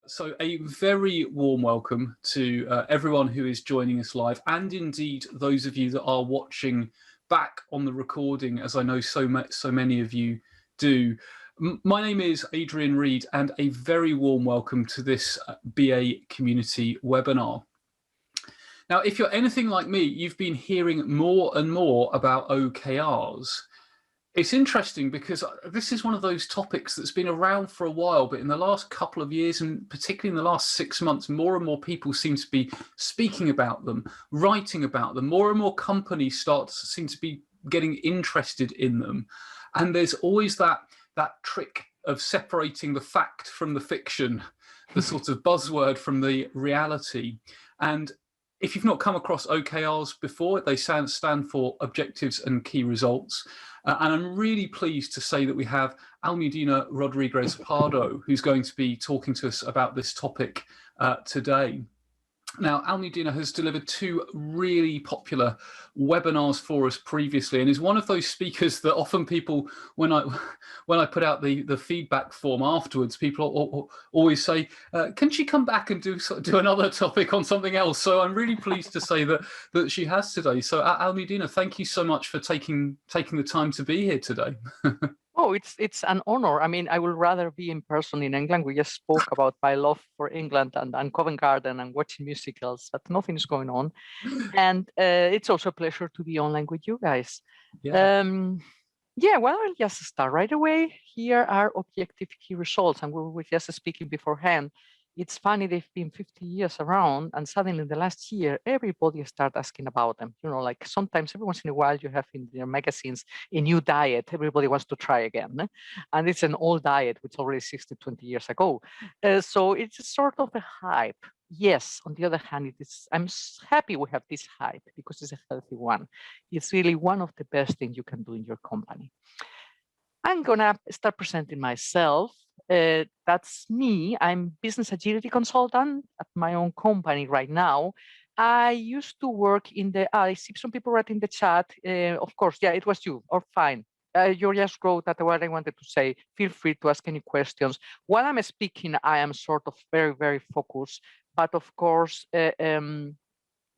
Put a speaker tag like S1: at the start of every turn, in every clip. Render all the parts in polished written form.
S1: So a very warm welcome to everyone who is joining us live, and indeed those of you that are watching back on the recording, as I know so many of you do. My name is Adrian Reed, and a very warm welcome to this BA Community webinar. Now, if you're anything like me, you've been hearing more and more about OKRs. It's interesting because this is one of those topics that's been around for a while, but in the last couple of years, and particularly in the last 6 months, more and more people seem to be speaking about them, writing about them. More and more companies seem to be getting interested in them. And there's always that trick of separating the fact from the fiction, the sort of buzzword from the reality. And if you've not come across OKRs before, they stand for Objectives and Key Results. And I'm really pleased to say that we have Almudena Rodriguez Pardo, who's going to be talking to us about this topic today. Now, Almudena has delivered 2 really popular webinars for us previously, and is one of those speakers that often people, when I put out the feedback form afterwards, people always say, "Can she come back and do another topic on something else?" So I'm really pleased to say that she has today. So Almudena, thank you so much for taking the time to be here today.
S2: Oh, it's an honor. I mean, I would rather be in person in England. We just spoke about my love for England and Covent Garden and watching musicals, but nothing is going on. And it's also a pleasure to be online with you guys.
S1: Yeah.
S2: Yeah, well, I'll just start right away. Here are objective key results, and we were just speaking beforehand. It's funny, they've been 50 years around, and suddenly in the last year, everybody started asking about them. You know, like sometimes every once in a while you have in their magazines a new diet, everybody wants to try again. And it's an old diet, which already 60, 20 years ago. So it's sort of a hype. Yes, on the other hand, I'm happy we have this hype because it's a healthy one. It's really one of the best things you can do in your company. I'm gonna start presenting myself. That's me. I'm business agility consultant at my own company right now. I used to work in the, I see some people writing in the chat. Of course, yeah, it was you, or fine. You just wrote that what I wanted to say. Feel free to ask any questions. While I'm speaking, I am sort of very, very focused. But of course, and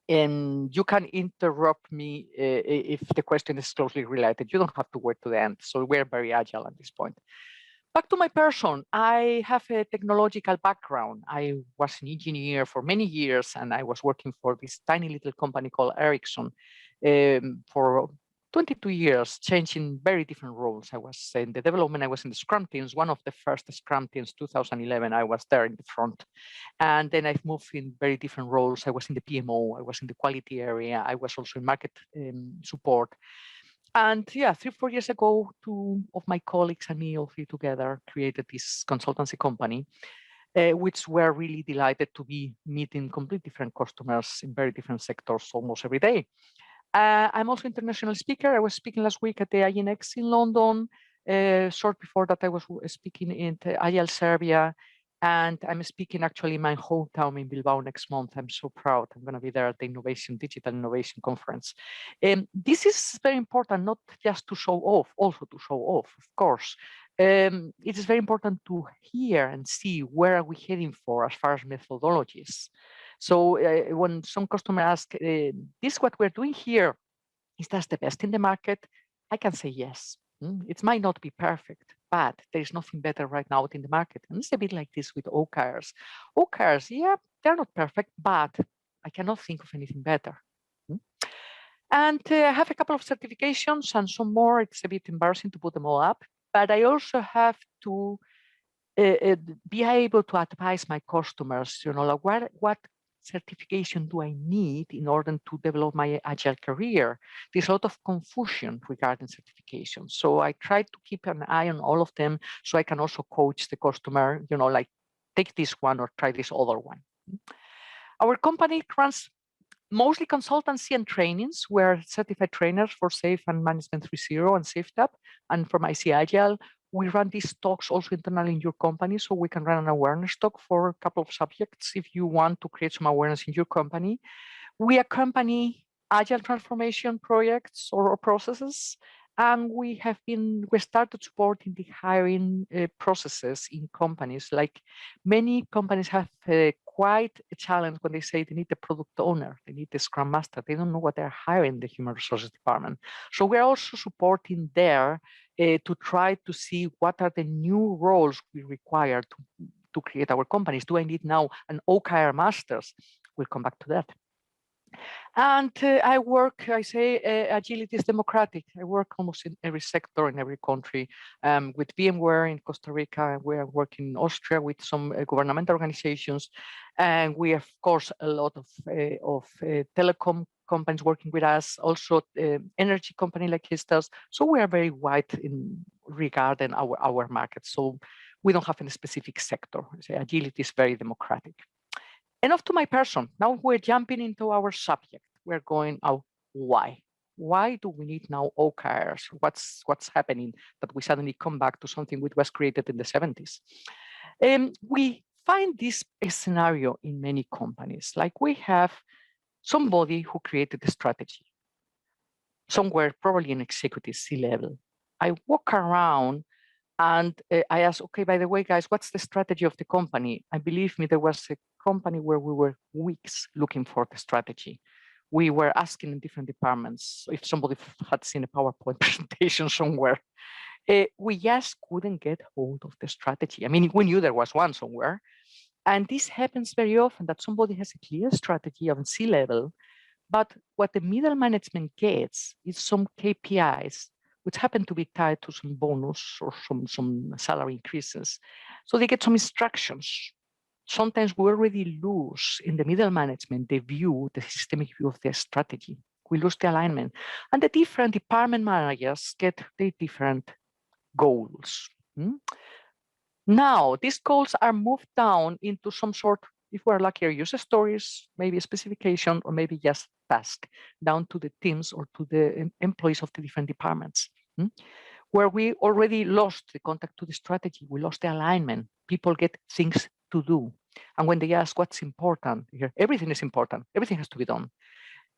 S2: you can interrupt me if the question is closely related. You don't have to wait to the end. So we're very agile at this point. Back to my person, I have a technological background. I was an engineer for many years, and I was working for this tiny little company called Ericsson for 22 years, changing very different roles. I was in the development, I was in the Scrum teams, one of the first Scrum teams, 2011, I was there in the front. And then I've moved in very different roles. I was in the PMO, I was in the quality area, I was also in market support. And yeah, 3-4 years ago, 2 of my colleagues and me, all 3 together, created this consultancy company, which we're really delighted to be meeting completely different customers in very different sectors almost every day. I'm also an international speaker. I was speaking last week at the INX in London. Short before that, I was speaking in Agile Serbia. And I'm speaking actually in my hometown in Bilbao next month. I'm so proud. I'm going to be there at the Digital Innovation Conference. This is very important, not just to show off, also to show off, of course. It is very important to hear and see where are we heading for as far as methodologies. So when some customer ask, this what we're doing here, is that the best in the market? I can say yes. It might not be perfect, but there is nothing better right now in the market. And it's a bit like this with OKRs. OKRs, yeah, they're not perfect, but I cannot think of anything better. And I have a couple of certifications and some more. It's a bit embarrassing to put them all up, but I also have to be able to advise my customers, you know, like what certification do I need in order to develop my agile career? There's a lot of confusion regarding certifications. So I try to keep an eye on all of them so I can also coach the customer, you know, like take this one or try this other one. Our company runs mostly consultancy and trainings. We're certified trainers for SAFe and Management 3.0 and SafeTap. And from IC Agile, we run these talks also internally in your company, so we can run an awareness talk for a couple of subjects if you want to create some awareness in your company. We accompany agile transformation projects or processes, And we started supporting the hiring processes in companies. Like many companies have quite a challenge when they say they need a product owner, they need a scrum master. They don't know what they're hiring the human resources department. So we're also supporting there to try to see what are the new roles we require to create our companies. Do I need now an OKR masters? We'll come back to that. And I say agility is democratic. I work almost in every sector, in every country. With VMware in Costa Rica, we are working in Austria with some governmental organizations. And we have, of course, a lot of telecom companies working with us, also energy company like Histas. So we are very wide in regarding our market. So we don't have any specific sector. Agility is very democratic. Enough to my person. Now we're jumping into our subject. We're going out. Why? Why do we need now OKRs? What's happening that we suddenly come back to something which was created in the 70s? We find this scenario in many companies. Like we have somebody who created a strategy, somewhere probably in executive C-level. I walk around and I asked, okay, by the way, guys, what's the strategy of the company? And believe me, there was a company where we were weeks looking for the strategy. We were asking in different departments if somebody had seen a PowerPoint presentation somewhere. We just couldn't get hold of the strategy. I mean, we knew there was one somewhere. And this happens very often that somebody has a clear strategy on C-level, but what the middle management gets is some KPIs which happen to be tied to some bonus or some salary increases. So they get some instructions. Sometimes we already lose in the middle management the view, the systemic view of their strategy. We lose the alignment. And the different department managers get the different goals. Now, these goals are moved down into some sort, if we're lucky, user stories, maybe a specification, or maybe just task, down to the teams or to the employees of the different departments. Where we already lost the contact to the strategy, we lost the alignment. People get things to do. And when they ask what's important, everything is important, everything has to be done.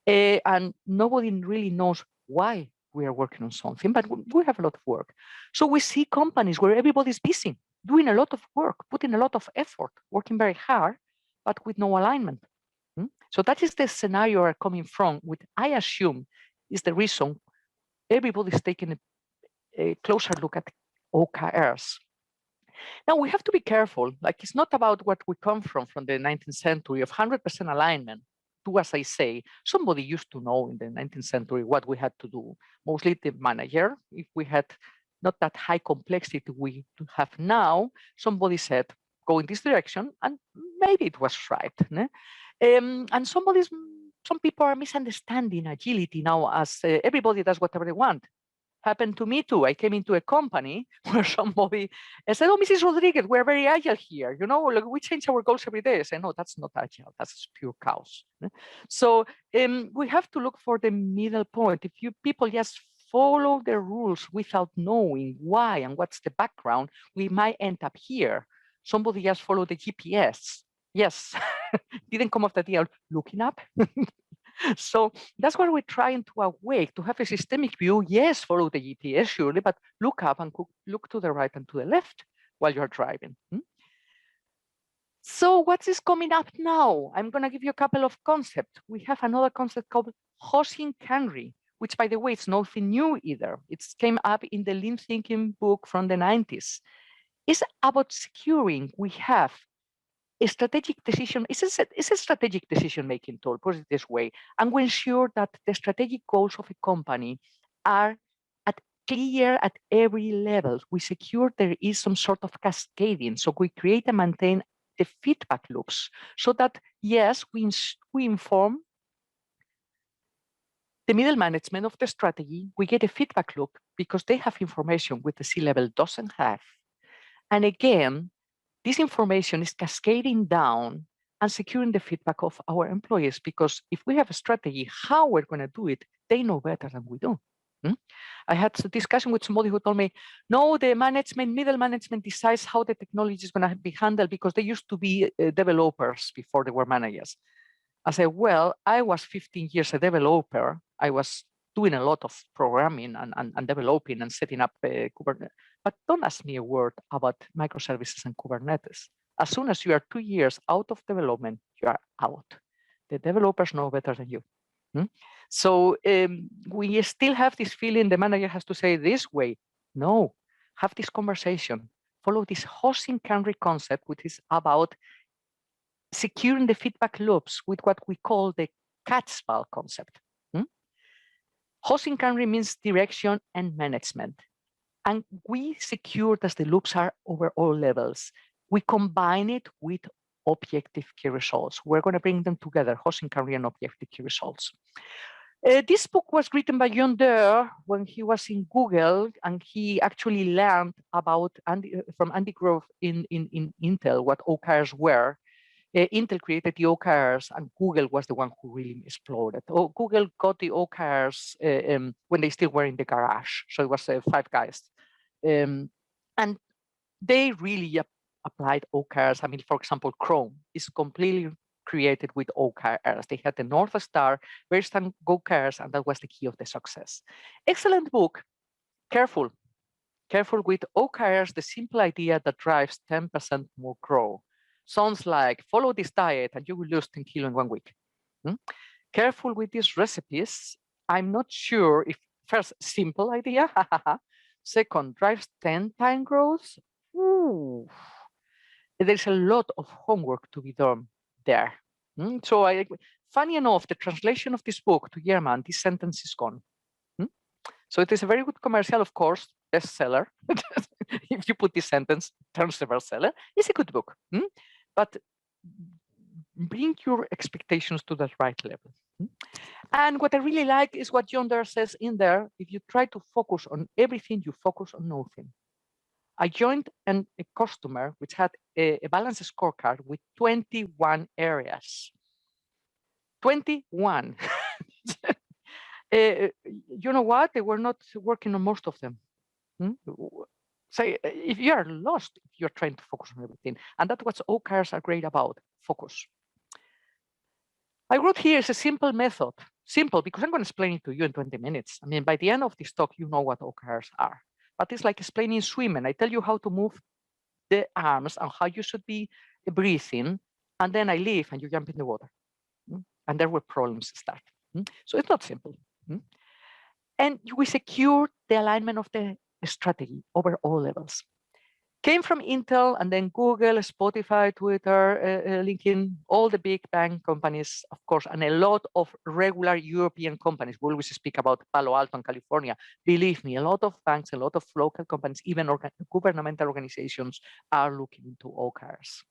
S2: And nobody really knows why we are working on something, but we have a lot of work. So we see companies where everybody's busy, doing a lot of work, putting a lot of effort, working very hard, but with no alignment. So that is the scenario we're coming from, which I assume is the reason everybody's taking a closer look at OKRs. Now we have to be careful. Like it's not about what we come from the 19th century of 100% alignment. To, as I say, somebody used to know in the 19th century what we had to do. Mostly the manager. If we had not that high complexity we have now, somebody said, go in this direction, and maybe it was right. And some people are misunderstanding agility now as everybody does whatever they want. Happened to me too. I came into a company where somebody said, oh, Mrs. Rodriguez, we're very agile here. You know, like, we change our goals every day. I said, no, that's not agile. That's pure chaos. So we have to look for the middle point. If you people just follow the rules without knowing why and what's the background, we might end up here. Somebody just follow the GPS. Yes, didn't come off the deal looking up. So that's what we're trying to awake, to have a systemic view. Yes, follow the GPS, surely, but look up and look to the right and to the left while you're driving. So what is coming up now? I'm going to give you a couple of concepts. We have another concept called Hoshin Kanri, which, by the way, it's nothing new either. It came up in the Lean Thinking book from the 90s. It's about securing. We have a strategic decision. It's a strategic decision-making tool, put it this way, and we ensure that the strategic goals of a company are clear at every level. We secure there is some sort of cascading. So we create and maintain the feedback loops so that, yes, we inform the middle management of the strategy. We get a feedback loop because they have information which the C-level doesn't have. And again, this information is cascading down and securing the feedback of our employees, because if we have a strategy, how we're going to do it, they know better than we do. I had a discussion with somebody who told me, no, the middle management decides how the technology is going to be handled because they used to be developers before they were managers. I said, well, I was 15 years a developer. I was doing a lot of programming and developing and setting up Kubernetes. But don't ask me a word about microservices and Kubernetes. As soon as you are 2 years out of development, you are out. The developers know better than you. So we still have this feeling the manager has to say this way. No, have this conversation. Follow this hosting country concept, which is about securing the feedback loops with what we call the catch-ball concept. Hosting country means direction and management. And we secure that the loops are over all levels. We combine it with objective key results. We're going to bring them together, hosting country and objective key results. This book was written by John Doerr when he was in Google, and he actually learned about from Andy Grove in Intel what OKRs were. Intel created the OKRs, and Google was the one who really exploded. Google got the OKRs when they still were in the garage. So it was 5 guys. And they really applied OKRs. I mean, for example, Chrome is completely created with OKRs. They had the North Star, very strong OKRs, and that was the key of the success. Excellent book. Careful with OKRs, the simple idea that drives 10% more growth. Sounds like follow this diet and you will lose 10 kilos in 1 week. Careful with these recipes. I'm not sure if first, simple idea. Second, drives 10 times growth. Ooh. There's a lot of homework to be done there. So funny enough, the translation of this book to German, this sentence is gone. So it is a very good commercial, of course, bestseller. If you put this sentence, turns the bestseller. It's a good book. But bring your expectations to the right level. And what I really like is what John Doerr says in there. If you try to focus on everything, you focus on nothing. I joined a customer which had a balanced scorecard with 21 areas. 21. You know what? They were not working on most of them. So if you are lost, if you're trying to focus on everything, and that's what OKRs are great about, focus. I wrote here is a simple method. Simple, because I'm going to explain it to you in 20 minutes. I mean, by the end of this talk, you know what OKRs are. But it's like explaining swimming. I tell you how to move the arms and how you should be breathing, and then I leave and you jump in the water. And there were problems start. So it's not simple. And we secure the alignment of the strategy over all levels. Came from Intel and then Google, Spotify, Twitter, LinkedIn, all the big bank companies, of course, and a lot of regular European companies. We always speak about Palo Alto and California. Believe me, a lot of banks, a lot of local companies, even governmental organizations are looking into OKRs.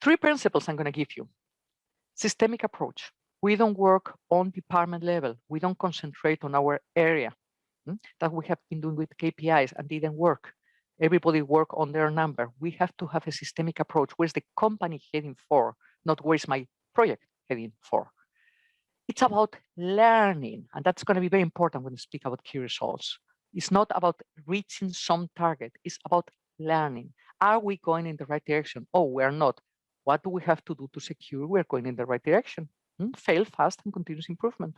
S2: 3 principles I'm going to give you. Systemic approach. We don't work on department level. We don't concentrate on our area. That we have been doing with KPIs and didn't work. Everybody work on their number. We have to have a systemic approach. Where's the company heading for? Not where's my project heading for? It's about learning. And that's going to be very important when we speak about key results. It's not about reaching some target. It's about learning. Are we going in the right direction? Oh, we're not. What do we have to do to secure we're going in the right direction? Fail fast and continuous improvement.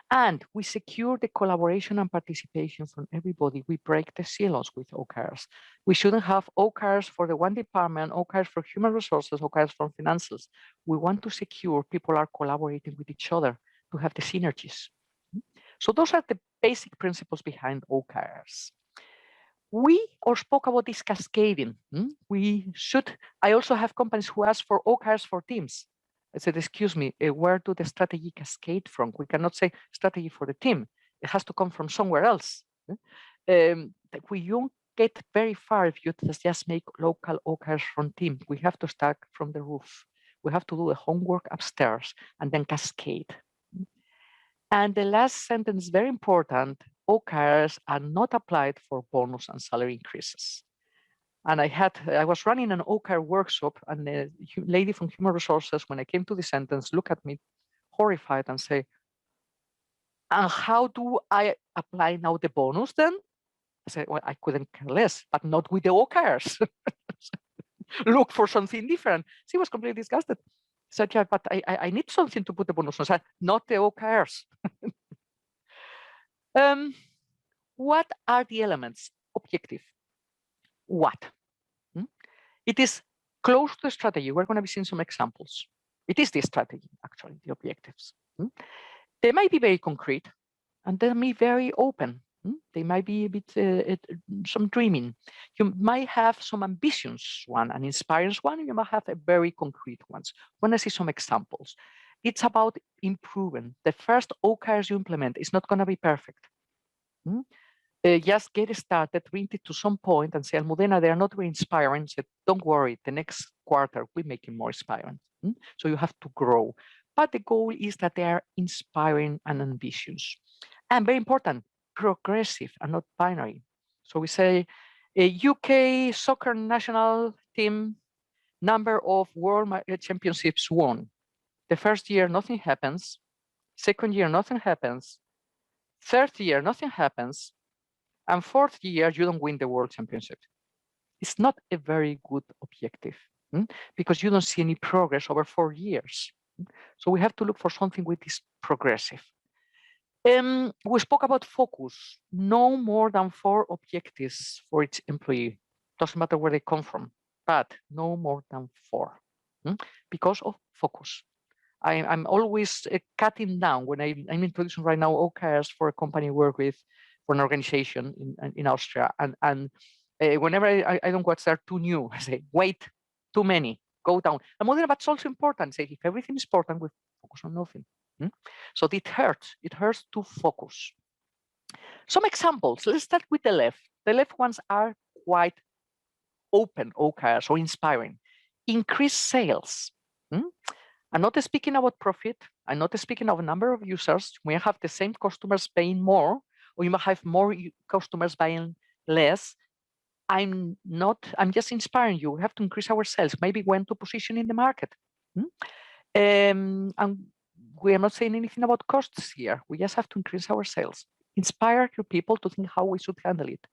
S2: And we secure the collaboration and participation from everybody. We break the silos with OKRs. We shouldn't have OKRs for the one department, OKRs for human resources, OKRs for financials. We want to secure people are collaborating with each other to have the synergies. So those are the basic principles behind OKRs. We spoke about this cascading. I also have companies who ask for OKRs for teams. I said, excuse me, where do the strategy cascade from? We cannot say strategy for the team. It has to come from somewhere else. We don't get very far if you just make local OKRs from team. We have to start from the roof. We have to do the homework upstairs and then cascade. And the last sentence is very important. OKRs are not applied for bonus and salary increases. And I was running an OKR workshop, and the lady from Human Resources, when I came to the sentence, looked at me horrified and say, and how do I apply now the bonus then? I said, well, I couldn't care less, but not with the OKRs. Look for something different. She was completely disgusted. Said, yeah, but I need something to put the bonus on. I said, not the OKRs. What are the elements? Objective. What? It is close to the strategy. We're going to be seeing some examples. It is the strategy, actually, the objectives. They might be very concrete, and they may be very open. They might be a bit some dreaming. You might have some ambitious one, an inspiring one. You might have a very concrete ones. When I see some examples, it's about improving. The first OKRs you implement is not going to be perfect. Just get started, bring it to some point, and say, Almudena, they are not very inspiring. Say, don't worry, the next quarter we make it more inspiring. So you have to grow. But the goal is that they are inspiring and ambitious. And very important, progressive and not binary. So we say a UK soccer national team, number of world championships won. The first year, nothing happens. Second year, nothing happens. Third year, nothing happens. And fourth year, you don't win the world championship. It's not a very good objective because you don't see any progress over 4 years. So we have to look for something which is progressive. We spoke about focus. No more than 4 objectives for each employee. Doesn't matter where they come from, but no more than 4 because of focus. I'm always cutting down when I'm introducing right now OKRs for a company I work with, for an organization in Austria. And whenever I don't watch, they're too new. I say, wait, too many, go down. And but it's also important. Say, if everything is important, we focus on nothing. So it hurts to focus. Some examples, let's start with the left. The left ones are quite open OKRs or inspiring. Increase sales. I'm not speaking about profit. I'm not speaking of a number of users. We have the same customers paying more, or you might have more customers buying less. I'm just inspiring you. We have to increase our sales, maybe when to position in the market. And we are not saying anything about costs here. We just have to increase our sales. Inspire your people to think how we should handle it.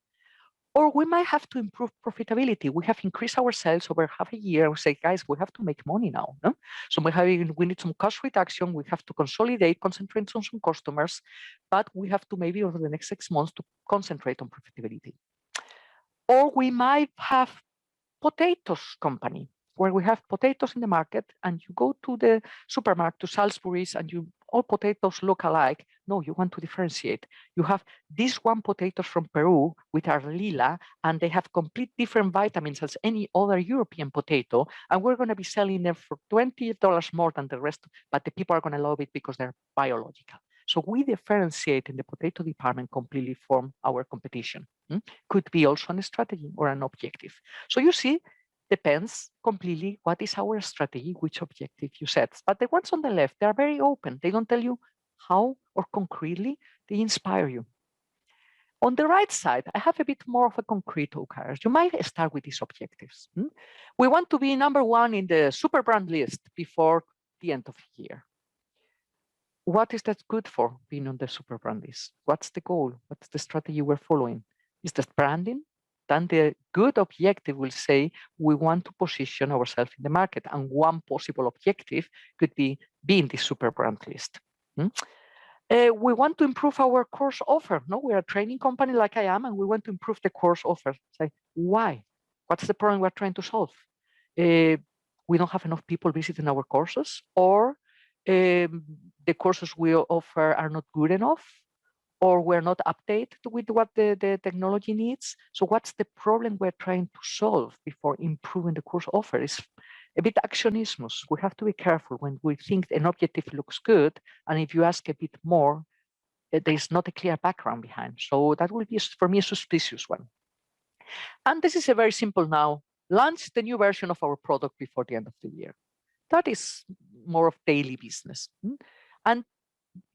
S2: Or we might have to improve profitability. We have increased our sales over half a year. We say, guys, we have to make money now. No? So we need some cost reduction. We have to consolidate, concentrate on some customers, but we have to maybe over the next 6 months to concentrate on profitability. Or we might have potatoes company, where we have potatoes in the market and you go to the supermarket, to Salisbury's, and all potatoes look alike. No, you want to differentiate. You have these one potatoes from Peru, which are lila, and they have complete different vitamins as any other European potato, and we're going to be selling them for $20 more than the rest, but the people are going to love it because they're biological. So we differentiate in the potato department completely from our competition. Could be also a strategy or an objective. So you see, depends completely what is our strategy, which objective you set. But the ones on the left, they are very open. They don't tell you how or concretely, they inspire you. On the right side, I have a bit more of a concrete OKRs. You might start with these objectives. We want to be number 1 in the super brand list before the end of the year. What is that good for, being on the super brand list? What's the goal? What's the strategy we're following? Is that branding? Then the good objective will say we want to position ourselves in the market, and one possible objective could be being the super brand list. We want to improve our course offer. No, we are a training company like I am, and we want to improve the course offer. Say, why? What's the problem we're trying to solve? We don't have enough people visiting our courses, or the courses we offer are not good enough, or we're not updated with what the technology needs. So what's the problem we're trying to solve before improving the course offer? It's a bit actionismus. We have to be careful when we think an objective looks good, and if you ask a bit more, there's not a clear background behind. So that will be, for me, a suspicious one. And this is a very simple now. Launch the new version of our product before the end of the year. That is more of daily business. And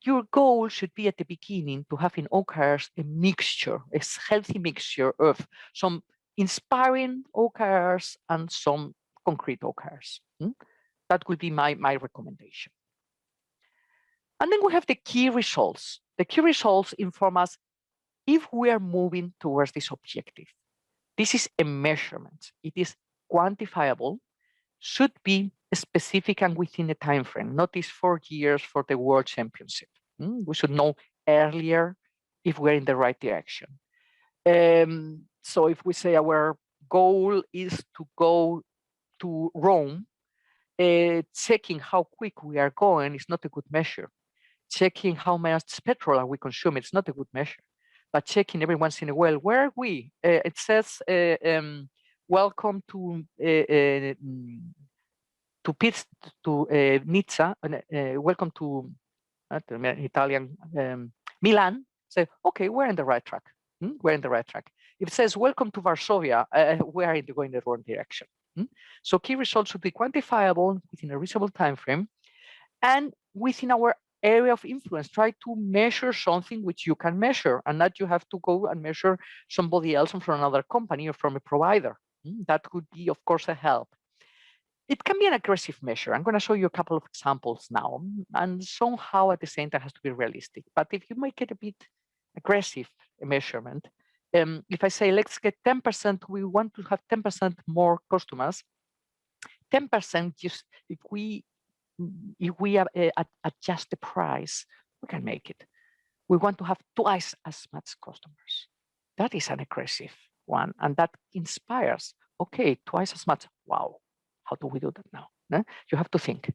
S2: your goal should be at the beginning to have in OKRs a mixture, a healthy mixture of some inspiring OKRs and some concrete OKRs. That would be my recommendation. And then we have the key results. The key results inform us if we are moving towards this objective. This is a measurement. It is quantifiable, should be specific and within a time frame, not these 4 years for the World Championship. We should know earlier if we're in the right direction. So if we say our goal is to go to Rome, checking how quick we are going is not a good measure. Checking how much petrol are we consuming, it's not a good measure. But checking every once in a while, where are we? It says, welcome to Nizza, welcome to Italian, Milan. Say, okay, we're in the right track. We're in the right track. If it says, welcome to Varsovia, we are going the wrong direction. So key results should be quantifiable within a reasonable time frame, and within our area of influence, try to measure something which you can measure, and not you have to go and measure somebody else from another company or from a provider. That could be, of course, a help. It can be an aggressive measure. I'm going to show you a couple of examples now, and somehow at the same time has to be realistic. But if you make it a bit aggressive measurement, if I say, let's get 10%, we want to have 10% more customers, 10% just if we adjust the price, we can make it. We want to have twice as much customers. That is an aggressive one, and that inspires, okay, twice as much. Wow, how do we do that now? You have to think.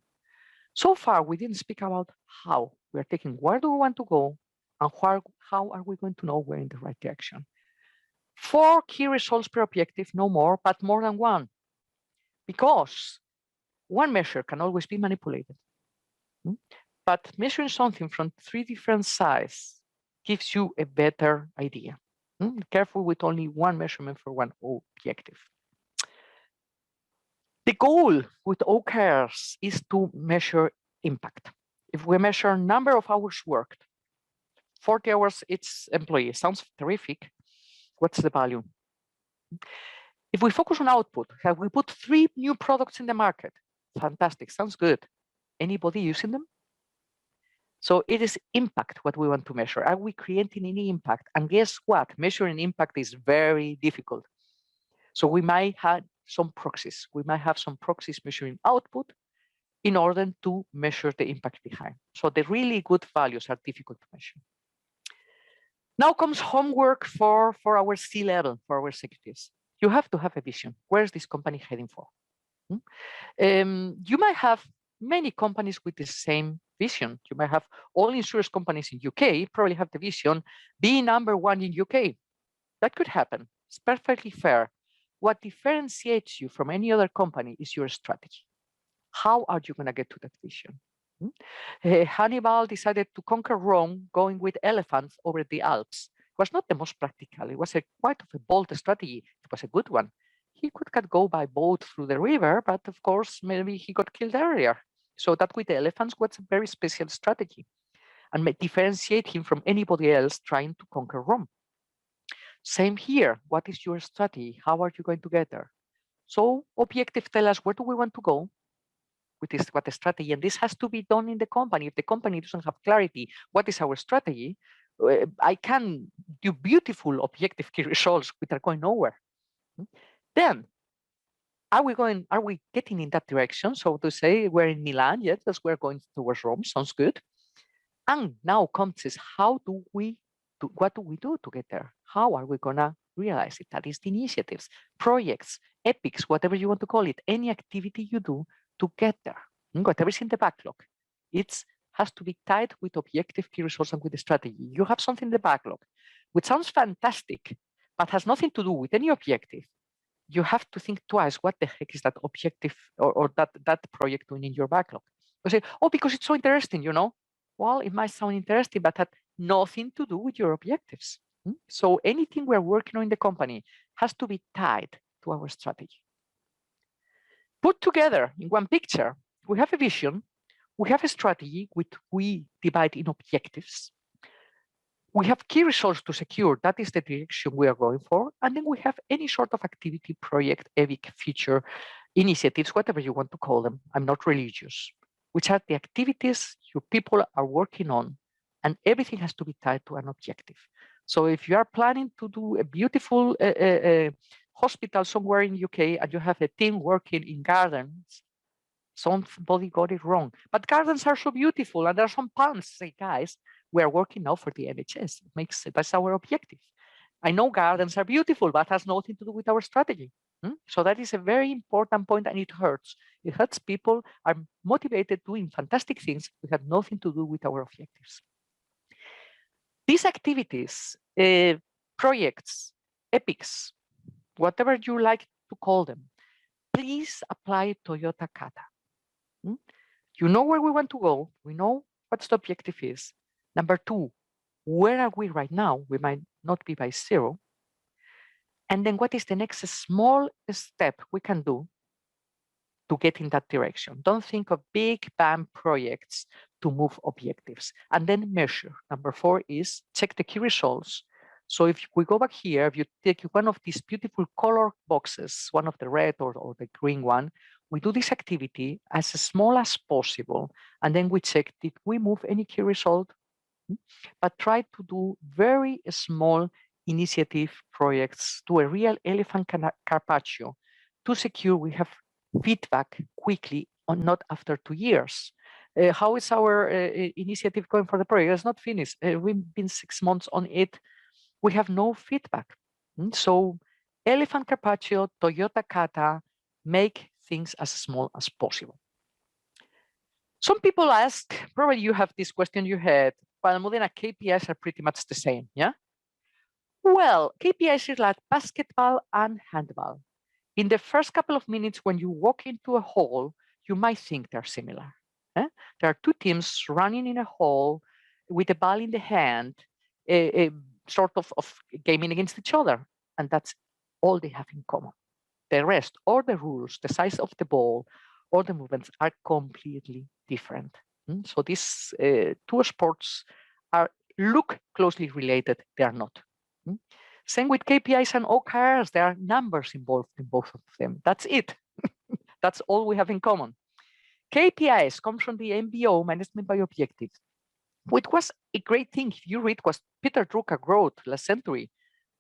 S2: So far, we didn't speak about how. We're taking where do we want to go, and how are we going to know we're in the right direction. 4 key results per objective, no more, but more than one. Because one measure can always be manipulated. But measuring something from 3 different sides gives you a better idea. Careful with only one measurement for one objective. The goal with OKRs is to measure impact. If we measure number of hours worked, 40 hours each employee, sounds terrific. What's the value? If we focus on output, have we put 3 new products in the market? Fantastic, sounds good. Anybody using them? So it is impact what we want to measure. Are we creating any impact? And guess what? Measuring impact is very difficult. So we might have some proxies. We might have some proxies measuring output in order to measure the impact behind. So the really good values are difficult to measure. Now comes homework for our C-level, for our executives. You have to have a vision. Where is this company heading for? You might have many companies with the same vision. You might have all insurance companies in UK probably have the vision, be #1 in UK. That could happen. It's perfectly fair. What differentiates you from any other company is your strategy. How are you going to get to that vision? Hannibal decided to conquer Rome going with elephants over the Alps. It was not the most practical. It was quite of a bold strategy. It was a good one. He could go by boat through the river, but of course, maybe he got killed earlier. So that with the elephants was a very special strategy and may differentiate him from anybody else trying to conquer Rome. Same here. What is your strategy? How are you going to get there? So objectives tell us where do we want to go, which is what the strategy, and this has to be done in the company. If the company doesn't have clarity, what is our strategy? I can do beautiful objective key results which are going nowhere. Then, are we getting in that direction? So to say we're in Milan, yes, as we're going towards Rome, sounds good. And now comes this, what do we do to get there? How are we gonna realize it? That is the initiatives, projects, epics, whatever you want to call it, any activity you do to get there. Whatever is in the backlog, it has to be tied with objective key results and with the strategy. You have something in the backlog, which sounds fantastic, but has nothing to do with any objective. You have to think twice, what the heck is that objective or that project doing in your backlog? You say, oh, because it's so interesting, you know? Well, it might sound interesting, but had nothing to do with your objectives. So anything we're working on in the company has to be tied to our strategy. Put together in one picture, we have a vision, we have a strategy which we divide in objectives. We have key results to secure, that is the direction we are going for. And then we have any sort of activity, project, epic, feature, initiatives, whatever you want to call them. I'm not religious, which are the activities your people are working on. And everything has to be tied to an objective. So if you are planning to do a beautiful hospital somewhere in UK and you have a team working in gardens, Somebody got it wrong. But gardens are so beautiful, and there are some puns. Say, guys, we are working now for the NHS. That's our objective. I know gardens are beautiful, but has nothing to do with our strategy. So that is a very important point, and it hurts. It hurts. People are motivated doing fantastic things that have nothing to do with our objectives. These activities, projects, epics, whatever you like to call them, please apply Toyota Kata. You know where we want to go. We know what the objective is. Number two, where are we right now? We might not be by zero. And then what is the next small step we can do to get in that direction? Don't think of big bang projects to move objectives. And then measure. Number four is check the key results. So if we go back here, if you take one of these beautiful color boxes, one of the red or the green one, we do this activity as small as possible. And then we check, did we move any key result? But try to do very small initiative projects, to a real elephant carpaccio, to secure we have feedback quickly, or not after 2 years. How is our initiative going for the project? It's not finished. We've been 6 months on it. We have no feedback. So elephant carpaccio, Toyota Kata, make things as small as possible. Some people ask, probably you have this question in your head, but Almudena, KPIs are pretty much the same, yeah? Well, KPIs is like basketball and handball. In the first couple of minutes when you walk into a hall, you might think they're similar. There are two teams running in a hall with a ball in the hand, a sort of gaming against each other. And that's all they have in common. The rest, or the rules, the size of the ball, or the movements are completely different. So these two sports look closely related, they are not. Same with KPIs and OKRs, there are numbers involved in both of them. That's it. That's all we have in common. KPIs comes from the MBO, Management by Objectives, which was a great thing. If you read what Peter Drucker wrote last century,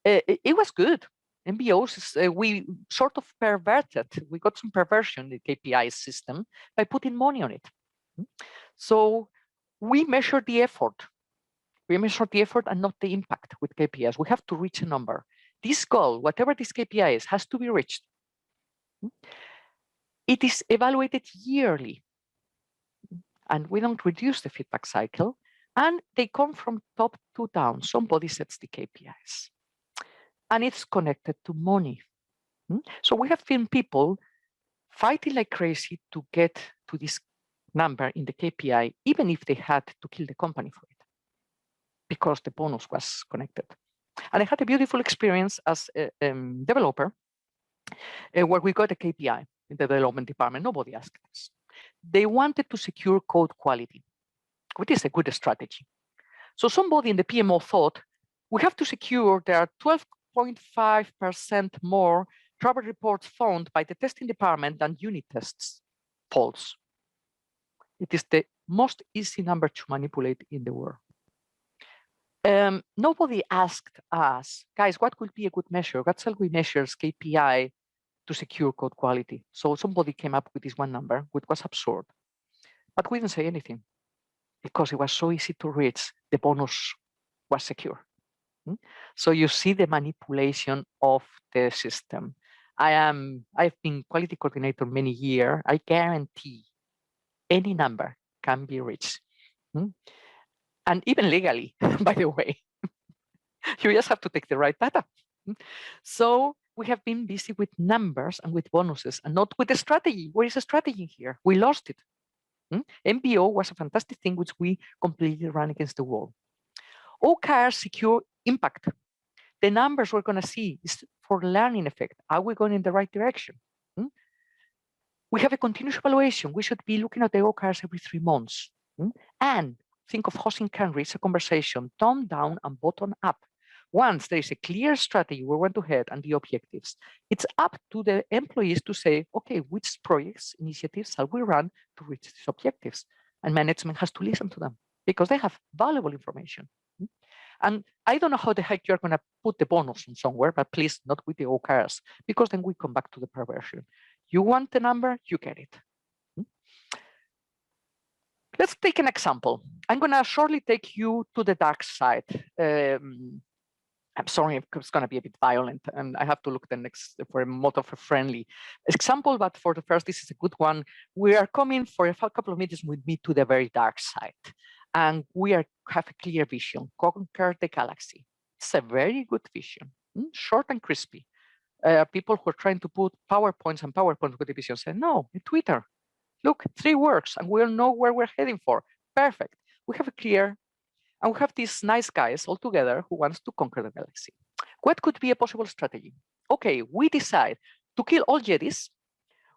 S2: it was good. MBOs, we sort of perverted, we got some perversion in the KPI system by putting money on it. So we measure the effort. We measure the effort and not the impact with KPIs. We have to reach a number. This goal, whatever this KPI is, has to be reached. It is evaluated yearly. And we don't reduce the feedback cycle. And they come from top to down. Somebody sets the KPIs. And it's connected to money. So we have seen people fighting like crazy to get to this number in the KPI, even if they had to kill the company for it, because the bonus was connected. And I had a beautiful experience as a developer where we got a KPI in the development department. Nobody asked us. They wanted to secure code quality, which is a good strategy. So somebody in the PMO thought, we have to secure there are 12.5% more trouble reports found by the testing department than unit tests. False. It is the most easy number to manipulate in the world. Nobody asked us, guys, what could be a good measure? What shall we measure as KPI to secure code quality? So somebody came up with this one number, which was absurd. But we didn't say anything because it was so easy to reach. The bonus was secure. So you see the manipulation of the system. I've been quality coordinator many years. I guarantee any number can be reached. And even legally, by the way. You just have to take the right data. So we have been busy with numbers and with bonuses and not with the strategy. Where is the strategy here? We lost it. MBO was a fantastic thing which we completely ran against the wall. OKRs secure impact. The numbers we're going to see is for learning effect. Are we going in the right direction? We have a continuous evaluation. We should be looking at the OKRs every 3 months. And think of hosting can reach a conversation, top down and bottom up. Once there is a clear strategy where we want to head and the objectives, it's up to the employees to say, okay, which projects, initiatives shall we run to reach these objectives? And management has to listen to them because they have valuable information. And I don't know how the heck you're going to put the bonus on somewhere, but please not with the OKRs, because then we come back to the perversion. You want the number, you get it. Let's take an example. I'm going to shortly take you to the dark side. I'm sorry, it's going to be a bit violent, and I have to look the next for a more of a friendly example. But for the first, this is a good one. We are coming for a couple of meetings with me to the very dark side, and we have a clear vision: conquer the galaxy. It's a very good vision, short and crispy. People who are trying to put PowerPoints and PowerPoints with the vision say, "No, in Twitter. Look, 3 words, and we'll know where we're heading for." Perfect. We have a clear. And we have these nice guys all together who wants to conquer the galaxy. What could be a possible strategy? Okay, we decide to kill all Jedis,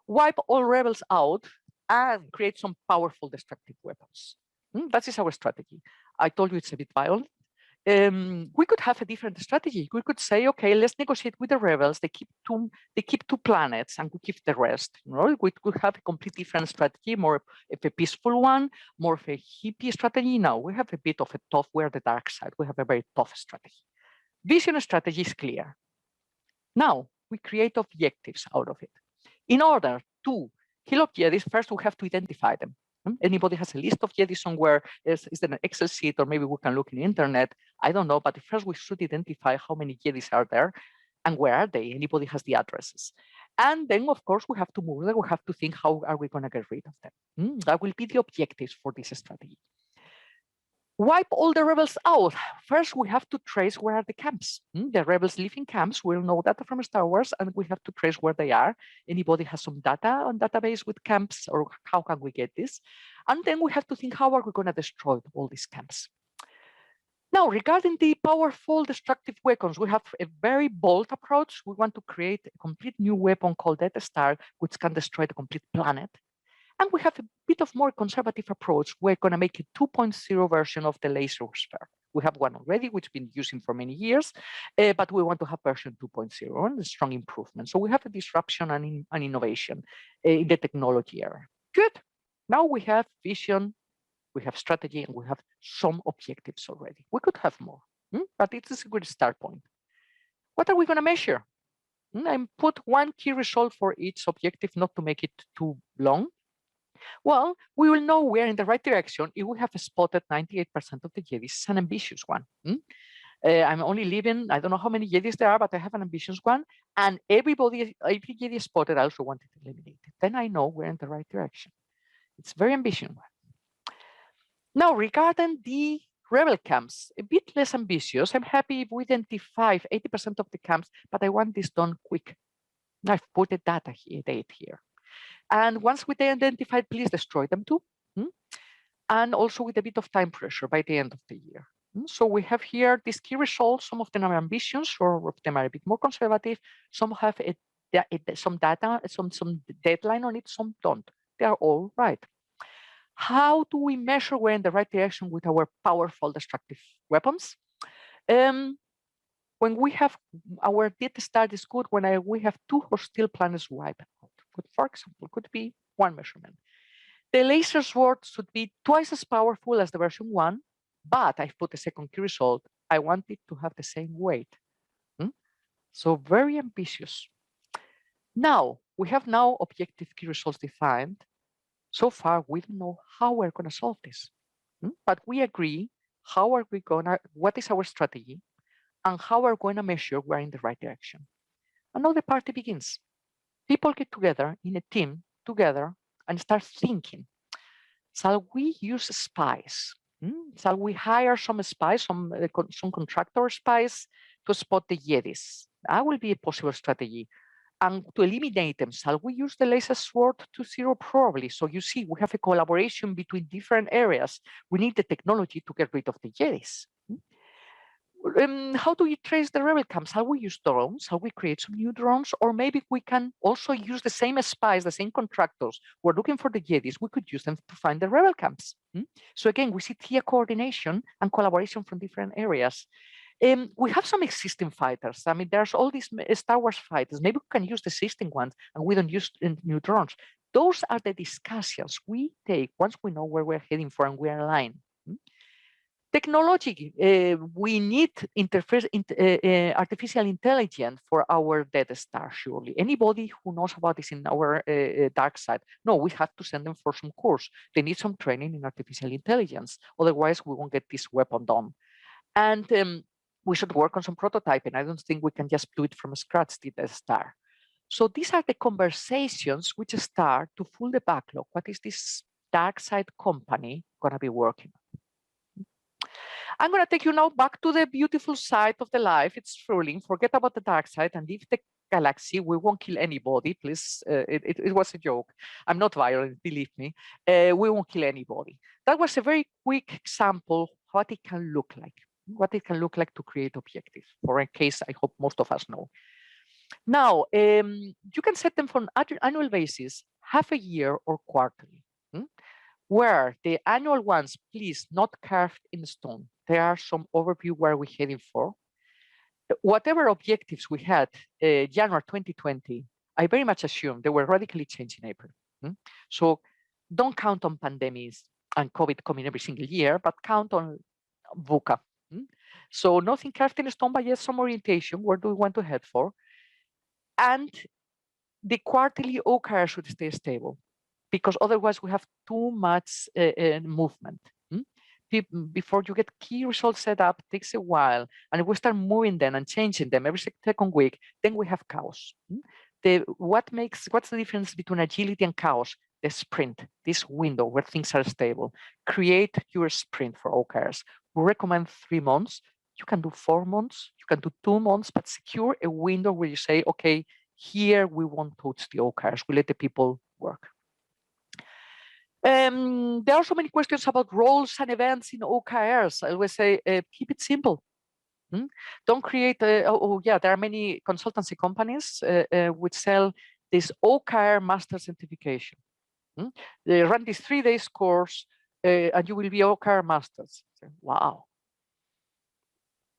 S2: wipe all rebels out, and create some powerful destructive weapons. That is our strategy. I told you it's a bit violent. We could have a different strategy. We could say, okay, let's negotiate with the rebels. They keep 2 planets, and we keep the rest. We could have a completely different strategy, more of a peaceful one, more of a hippie strategy. Now we have a bit of a tough. We're the dark side. We have a very tough strategy. Vision strategy is clear. Now we create objectives out of it. In order to kill Jedis, first we have to identify them. Anybody has a list of Jedi somewhere? Is there an Excel sheet, or maybe we can look in the internet? I don't know, but first we should identify how many Jedis are there and where are they? Anybody has the addresses. And then, of course, we have to move them. We have to think, how are we going to get rid of them? That will be the objectives for this strategy. Wipe all the rebels out. First, we have to trace where are the camps. The rebels live in camps. We'll know that from Star Wars, and we have to trace where they are. Anybody has some data on database with camps, or how can we get this? And then we have to think, how are we going to destroy all these camps? Now, regarding the powerful destructive weapons, we have a very bold approach. We want to create a complete new weapon called Death Star, which can destroy the complete planet. And we have a bit of more conservative approach. We're going to make a 2.0 version of the laser sphere. We have one already, which we've been using for many years, but we want to have version 2.0 and a strong improvement. So we have a disruption and innovation in the technology era. Good. Now we have vision, we have strategy, and we have some objectives already. We could have more, but it is a good start point. What are we going to measure? I put 1 key result for each objective, not to make it too long. Well, we will know we're in the right direction if we have spotted 98% of the Jedis. It's an ambitious one. I'm only leaving, I don't know how many Jedis there are, but I have an ambitious one. And every Jedi spotted, I also want it eliminated. Then I know we're in the right direction. It's a very ambitious one. Now, regarding the rebel camps, a bit less ambitious. I'm happy if we identify 80% of the camps, but I want this done quick. I've put a date here. And once we identified, please destroy them too. And also with a bit of time pressure by the end of the year. So we have here these key results. Some of them are ambitious, or of them are a bit more conservative. Some have some data, some deadline on it, some don't. They are all right. How do we measure we're in the right direction with our powerful destructive weapons? When we have our Death Star is good when we have 2 hostile planets wiped out. For example, could be one measurement. The laser sword should be twice as powerful as the version 1, but I've put a second key result. I want it to have the same weight. So very ambitious. Now, we have objective key results defined. So far, we don't know how we're going to solve this. But we agree, what is our strategy, and how we're going to measure we're in the right direction. And now the party begins. People get together in a team together and start thinking, shall we use spies? Shall we hire some spies, some contractor spies to spot the Jedis? That will be a possible strategy. And to eliminate them, shall we use the laser sword 2.0? Probably. So you see, we have a collaboration between different areas. We need the technology to get rid of the Jedis. How do we trace the rebel camps? How we use drones? How we create some new drones? Or maybe we can also use the same spies, the same contractors. We're looking for the Jedis. We could use them to find the rebel camps. So again, we see clear coordination and collaboration from different areas. We have some existing fighters. I mean, there's all these Star Wars fighters. Maybe we can use the existing ones, and we don't use new drones. Those are the discussions we take once we know where we're heading for and we're aligned. Technology, we need artificial intelligence for our Dead Star, surely. Anybody who knows about this in our dark side, no, we have to send them for some course. They need some training in artificial intelligence. Otherwise, we won't get this weapon done. And we should work on some prototyping. I don't think we can just do it from scratch, the Dead Star. So these are the conversations which start to fill the backlog. What is this dark side company going to be working on? I'm going to take you now back to the beautiful side of the life. It's thrilling. Forget about the dark side and leave the galaxy. We won't kill anybody, please. It was a joke. I'm not violent, believe me. We won't kill anybody. That was a very quick example what it can look like. What it can look like to create objectives, for a case I hope most of us know. Now, you can set them for an annual basis, half a year or quarterly. Where the annual ones, please, not carved in stone. There are some overview where we're heading for. Whatever objectives we had January 2020, I very much assume they were radically changed in April. So don't count on pandemics and COVID coming every single year, but count on VUCA. So nothing carved in stone, but yes, some orientation. Where do we want to head for? And the quarterly OKR should stay stable, because otherwise we have too much movement. Before you get key results set up, it takes a while, and if we start moving them and changing them every second week, then we have chaos. What's the difference between agility and chaos? The sprint, this window where things are stable. Create your sprint for OKRs. We recommend 3 months. You can do 4 months, you can do 2 months, but secure a window where you say, okay, here we won't touch the OKRs. We let the people work. There are so many questions about roles and events in OKRs. I always say, keep it simple. Don't create, there are many consultancy companies which sell this OKR master certification. They run this 3 days course and you will be OKR masters. Wow.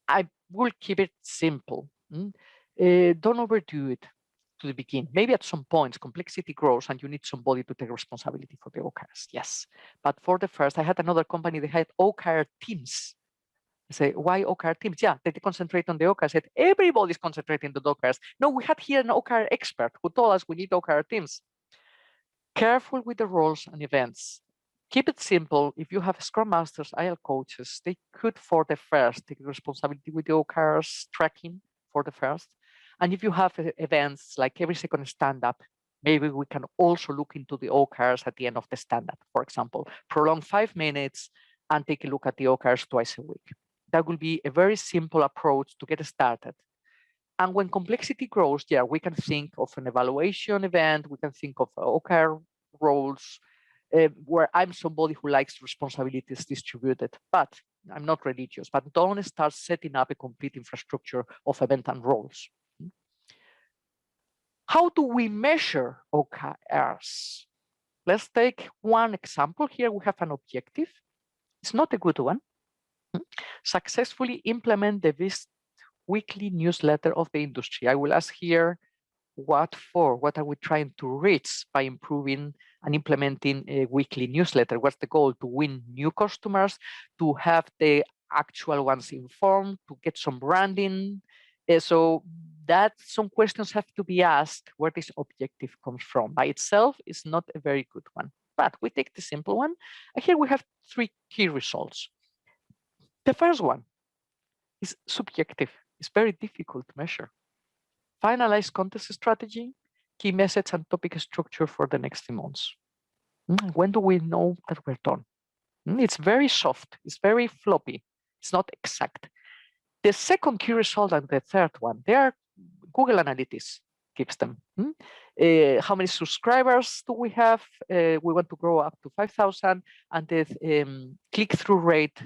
S2: I will keep it simple. Don't overdo it to the beginning. Maybe at some points complexity grows and you need somebody to take responsibility for the OKRs. Yes, but for the first, I had another company. They had OKR teams. I say, why OKR teams? Yeah, they concentrate on the OKRs. I said, everybody's concentrating on the OKRs. No, we had here an OKR expert who told us we need OKR teams. Careful with the roles and events. Keep it simple. If you have Scrum Masters, IL coaches, they could for the first take responsibility with the OKRs tracking for the first. And if you have events like every second stand-up, maybe we can also look into the OKRs at the end of the stand-up. For example, prolong 5 minutes and take a look at the OKRs twice a week. That will be a very simple approach to get started. And when complexity grows, yeah, we can think of an evaluation event. We can think of OKR roles where I'm somebody who likes responsibilities distributed, but I'm not religious. But don't start setting up a complete infrastructure of event and roles. How do we measure OKRs? Let's take one example. Here we have an objective. It's not a good one. Successfully implement the best weekly newsletter of the industry. I will ask here, what for? What are we trying to reach by improving and implementing a weekly newsletter? What's the goal? To win new customers, to have the actual ones informed, to get some branding. So that some questions have to be asked where this objective comes from. By itself is not a very good one, but we take the simple one. And here we have 3 key results. The first one is subjective. It's very difficult to measure. Finalize contest strategy, key message and topic structure for the next 3 months. When do we know that we're done? It's very soft. It's very floppy. It's not exact. The second key result and the third one, they are Google Analytics gives them. How many subscribers do we have? We want to grow up to 5,000, and the click-through rate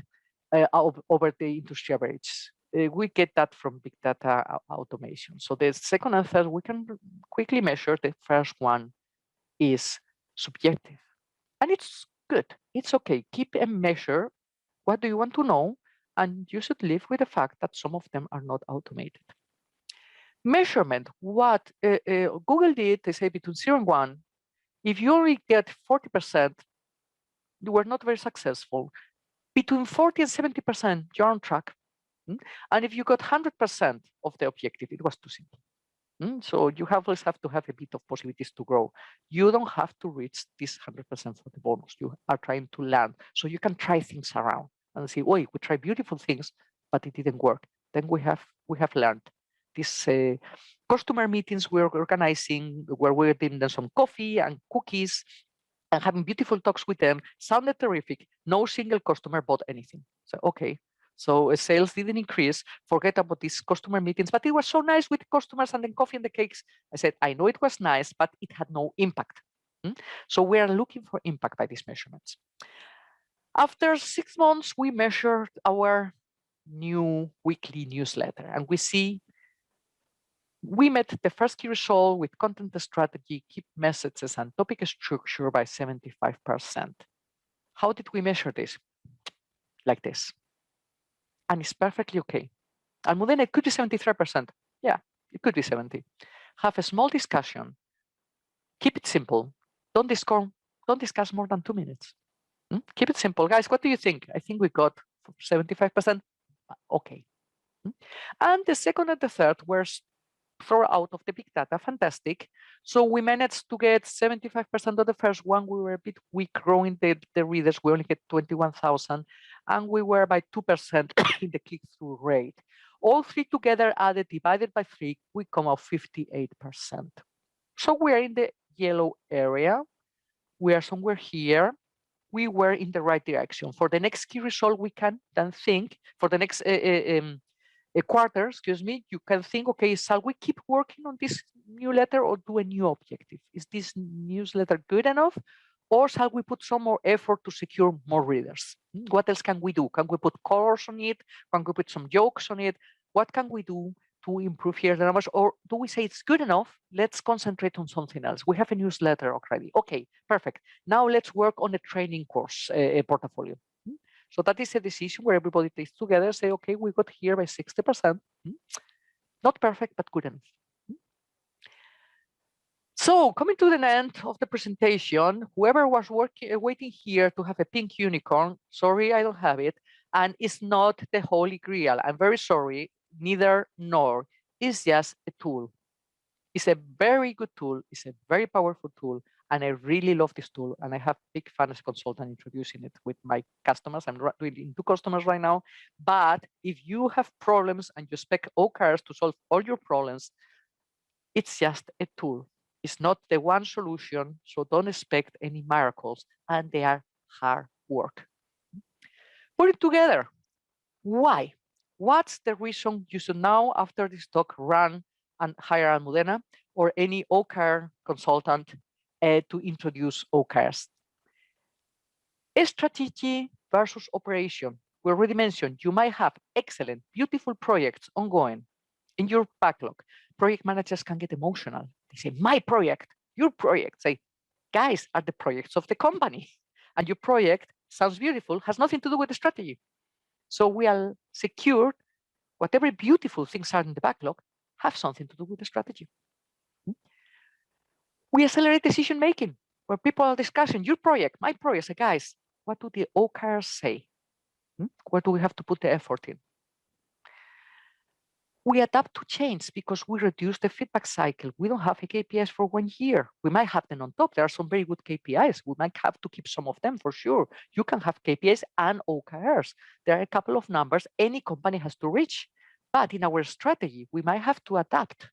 S2: over the industry average. We get that from big data automation. So the second and third, we can quickly measure. The first one is subjective. And it's good. It's okay. Keep a measure. What do you want to know? And you should live with the fact that some of them are not automated. Measurement, what Google did, they say between 0 and 1, if you only get 40%, you were not very successful. between 40 and 70%, you're on track. And if you got 100% of the objective, it was too simple. So you always have to have a bit of possibilities to grow. You don't have to reach this 100% for the bonus. You are trying to learn. So you can try things around and say, "Oi, we tried beautiful things, but it didn't work." Then we have learned. These customer meetings we're organizing, where we're giving them some coffee and cookies and having beautiful talks with them, sounded terrific. No single customer bought anything. So, okay. So sales didn't increase. Forget about these customer meetings, but it was so nice with the customers and the coffee and the cakes. I said, I know it was nice, but it had no impact. So we are looking for impact by these measurements. After 6 months, we measured our new weekly newsletter, and we see we met the first key result with content strategy, key messages, and topic structure by 75%. How did we measure this? Like this. And it's perfectly okay. Almudena, it could be 73%. Yeah, it could be 70. Have a small discussion. Keep it simple. Don't discuss more than 2 minutes. Keep it simple. Guys, what do you think? I think we got 75%. Okay. And the second and the third were thrown out of the big data. Fantastic. So we managed to get 75% of the first one. We were a bit weak growing the readers. We only get 21,000. And we were by 2% in the click-through rate. All three together added, divided by 3, we come out 58%. So we are in the yellow area. We are somewhere here. We were in the right direction. For the next key result, we can then think, for the next a quarter, you can think, okay, shall we keep working on this newsletter or do a new objective? Is this newsletter good enough? Or shall we put some more effort to secure more readers? What else can we do? Can we put colors on it? Can we put some jokes on it? What can we do to improve here the numbers? Or do we say it's good enough? Let's concentrate on something else. We have a newsletter already. Okay, perfect. Now let's work on a training course portfolio. So that is a decision where everybody takes together, say, okay, we got here by 60%. Not perfect, but good enough. So coming to the end of the presentation, whoever was waiting here to have a pink unicorn, sorry, I don't have it. And it's not the Holy Grail. I'm very sorry, neither nor. It's just a tool. It's a very good tool. It's a very powerful tool. And I really love this tool. And I have big fun as a consultant introducing it with my customers. I'm doing it in 2 customers right now. But if you have problems and you expect OKRs to solve all your problems, it's just a tool. It's not the one solution. So don't expect any miracles. And they are hard work. Put it together. Why? What's the reason you should now, after this talk, run and hire Almudena or any OKR consultant to introduce OKRs? A strategy versus operation. We already mentioned you might have excellent, beautiful projects ongoing in your backlog. Project managers can get emotional. They say, my project, your project. Say, guys, are the projects of the company. And your project sounds beautiful, has nothing to do with the strategy. So we are secured, whatever beautiful things are in the backlog have something to do with the strategy. We accelerate decision making, where people are discussing your project, my project. Say, guys, what do the OKRs say? Where do we have to put the effort in? We adapt to change because we reduce the feedback cycle. We don't have a KPIs for 1 year. We might have them on top. There are some very good KPIs. We might have to keep some of them for sure. You can have KPIs and OKRs. There are a couple of numbers any company has to reach. But in our strategy, we might have to adapt.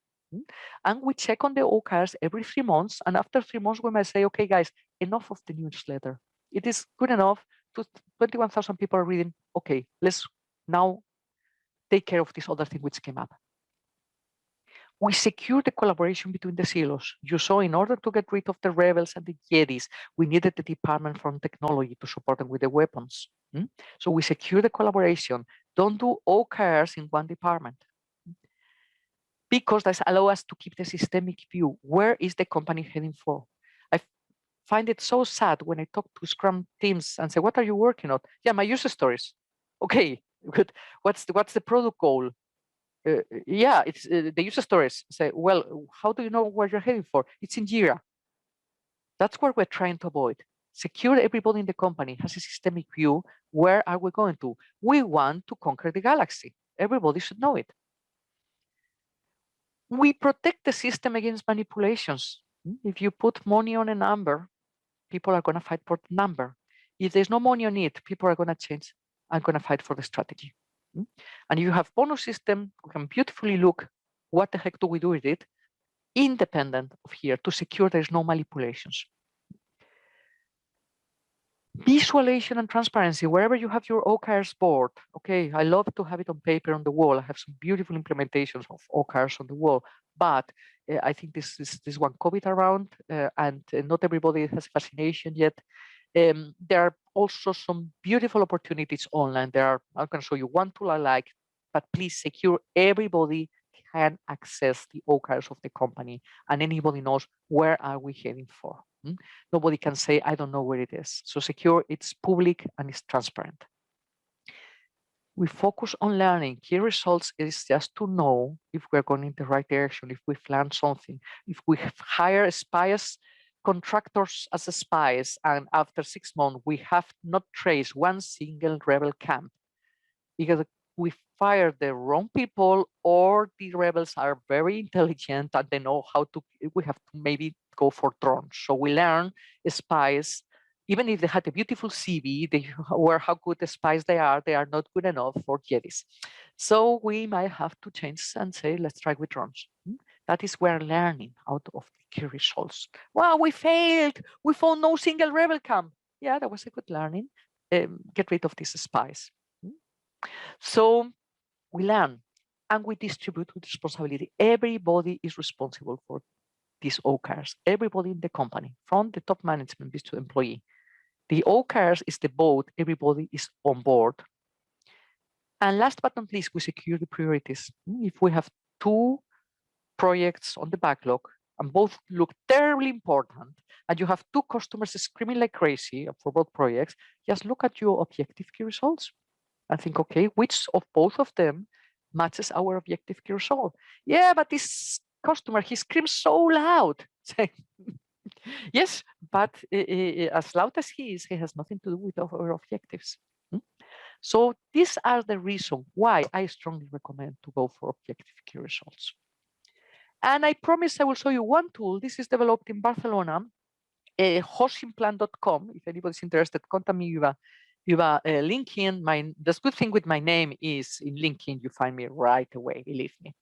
S2: And we check on the OKRs every 3 months. And after 3 months, we might say, okay, guys, enough of the newsletter. It is good enough. 21,000 people are reading. Okay, let's now take care of this other thing which came up. We secure the collaboration between the silos. You saw in order to get rid of the rebels and the Jedis, we needed the department from technology to support them with the weapons. So we secure the collaboration. Don't do OKRs in one department. Because that allows us to keep the systemic view. Where is the company heading for? I find it so sad when I talk to Scrum teams and say, what are you working on? Yeah, my user stories. Okay, good. What's the product goal? Yeah, it's the user stories. Say, well, how do you know where you're heading for? It's in Jira. That's what we're trying to avoid. secure everybody in the company has a systemic view. Where are we going to? We want to conquer the galaxy. Everybody should know it. We protect the system against manipulations. If you put money on a number, people are going to fight for the number. If there's no money on it, people are going to change and going to fight for the strategy. And you have bonus system, we can beautifully look what the heck do we do with it, independent of here, to secure there's no manipulations. Visualization and transparency, wherever you have your OKRs board. Okay, I love to have it on paper on the wall. I have some beautiful implementations of OKRs on the wall, but I think this one COVID around, and not everybody has fascination yet. There are also some beautiful opportunities online. I can show you one tool I like, but please secure everybody can access the OKRs of the company, and anybody knows where are we heading for. Nobody can say, I don't know where it is. So secure, it's public and it's transparent. We focus on learning. Key results is just to know if we're going in the right direction, if we've learned something, if we hire spies, contractors as spies, and after 6 months, we have not traced one single rebel camp because we fire the wrong people, or the rebels are very intelligent and they know how to, we have to maybe go for drones. So we learn spies, even if they had a beautiful CV, they were how good the spies they are not good enough for Jedis. So we might have to change and say, let's try with drones. That is where learning out of the key results. Well, we failed. We found no single rebel camp. Yeah, that was a good learning. Get rid of these spies. So we learn and we distribute with responsibility. Everybody is responsible for these OKRs, everybody in the company, from the top management to the employee. The OKRs is the boat, everybody is on board. And last but not least, we secure the priorities. If we have 2 projects on the backlog and both look terribly important, and you have 2 customers screaming like crazy for both projects, just look at your objective key results and think, okay, which of both of them matches our objective key result? Yeah, but this customer, he screams so loud. Yes, but as loud as he is, he has nothing to do with our objectives. So these are the reasons why I strongly recommend to go for objective key results. And I promise I will show you one tool. This is developed in Barcelona, hostingplan.com. If anybody's interested, contact me via LinkedIn. The good thing with my name is in LinkedIn, you find me right away, believe me.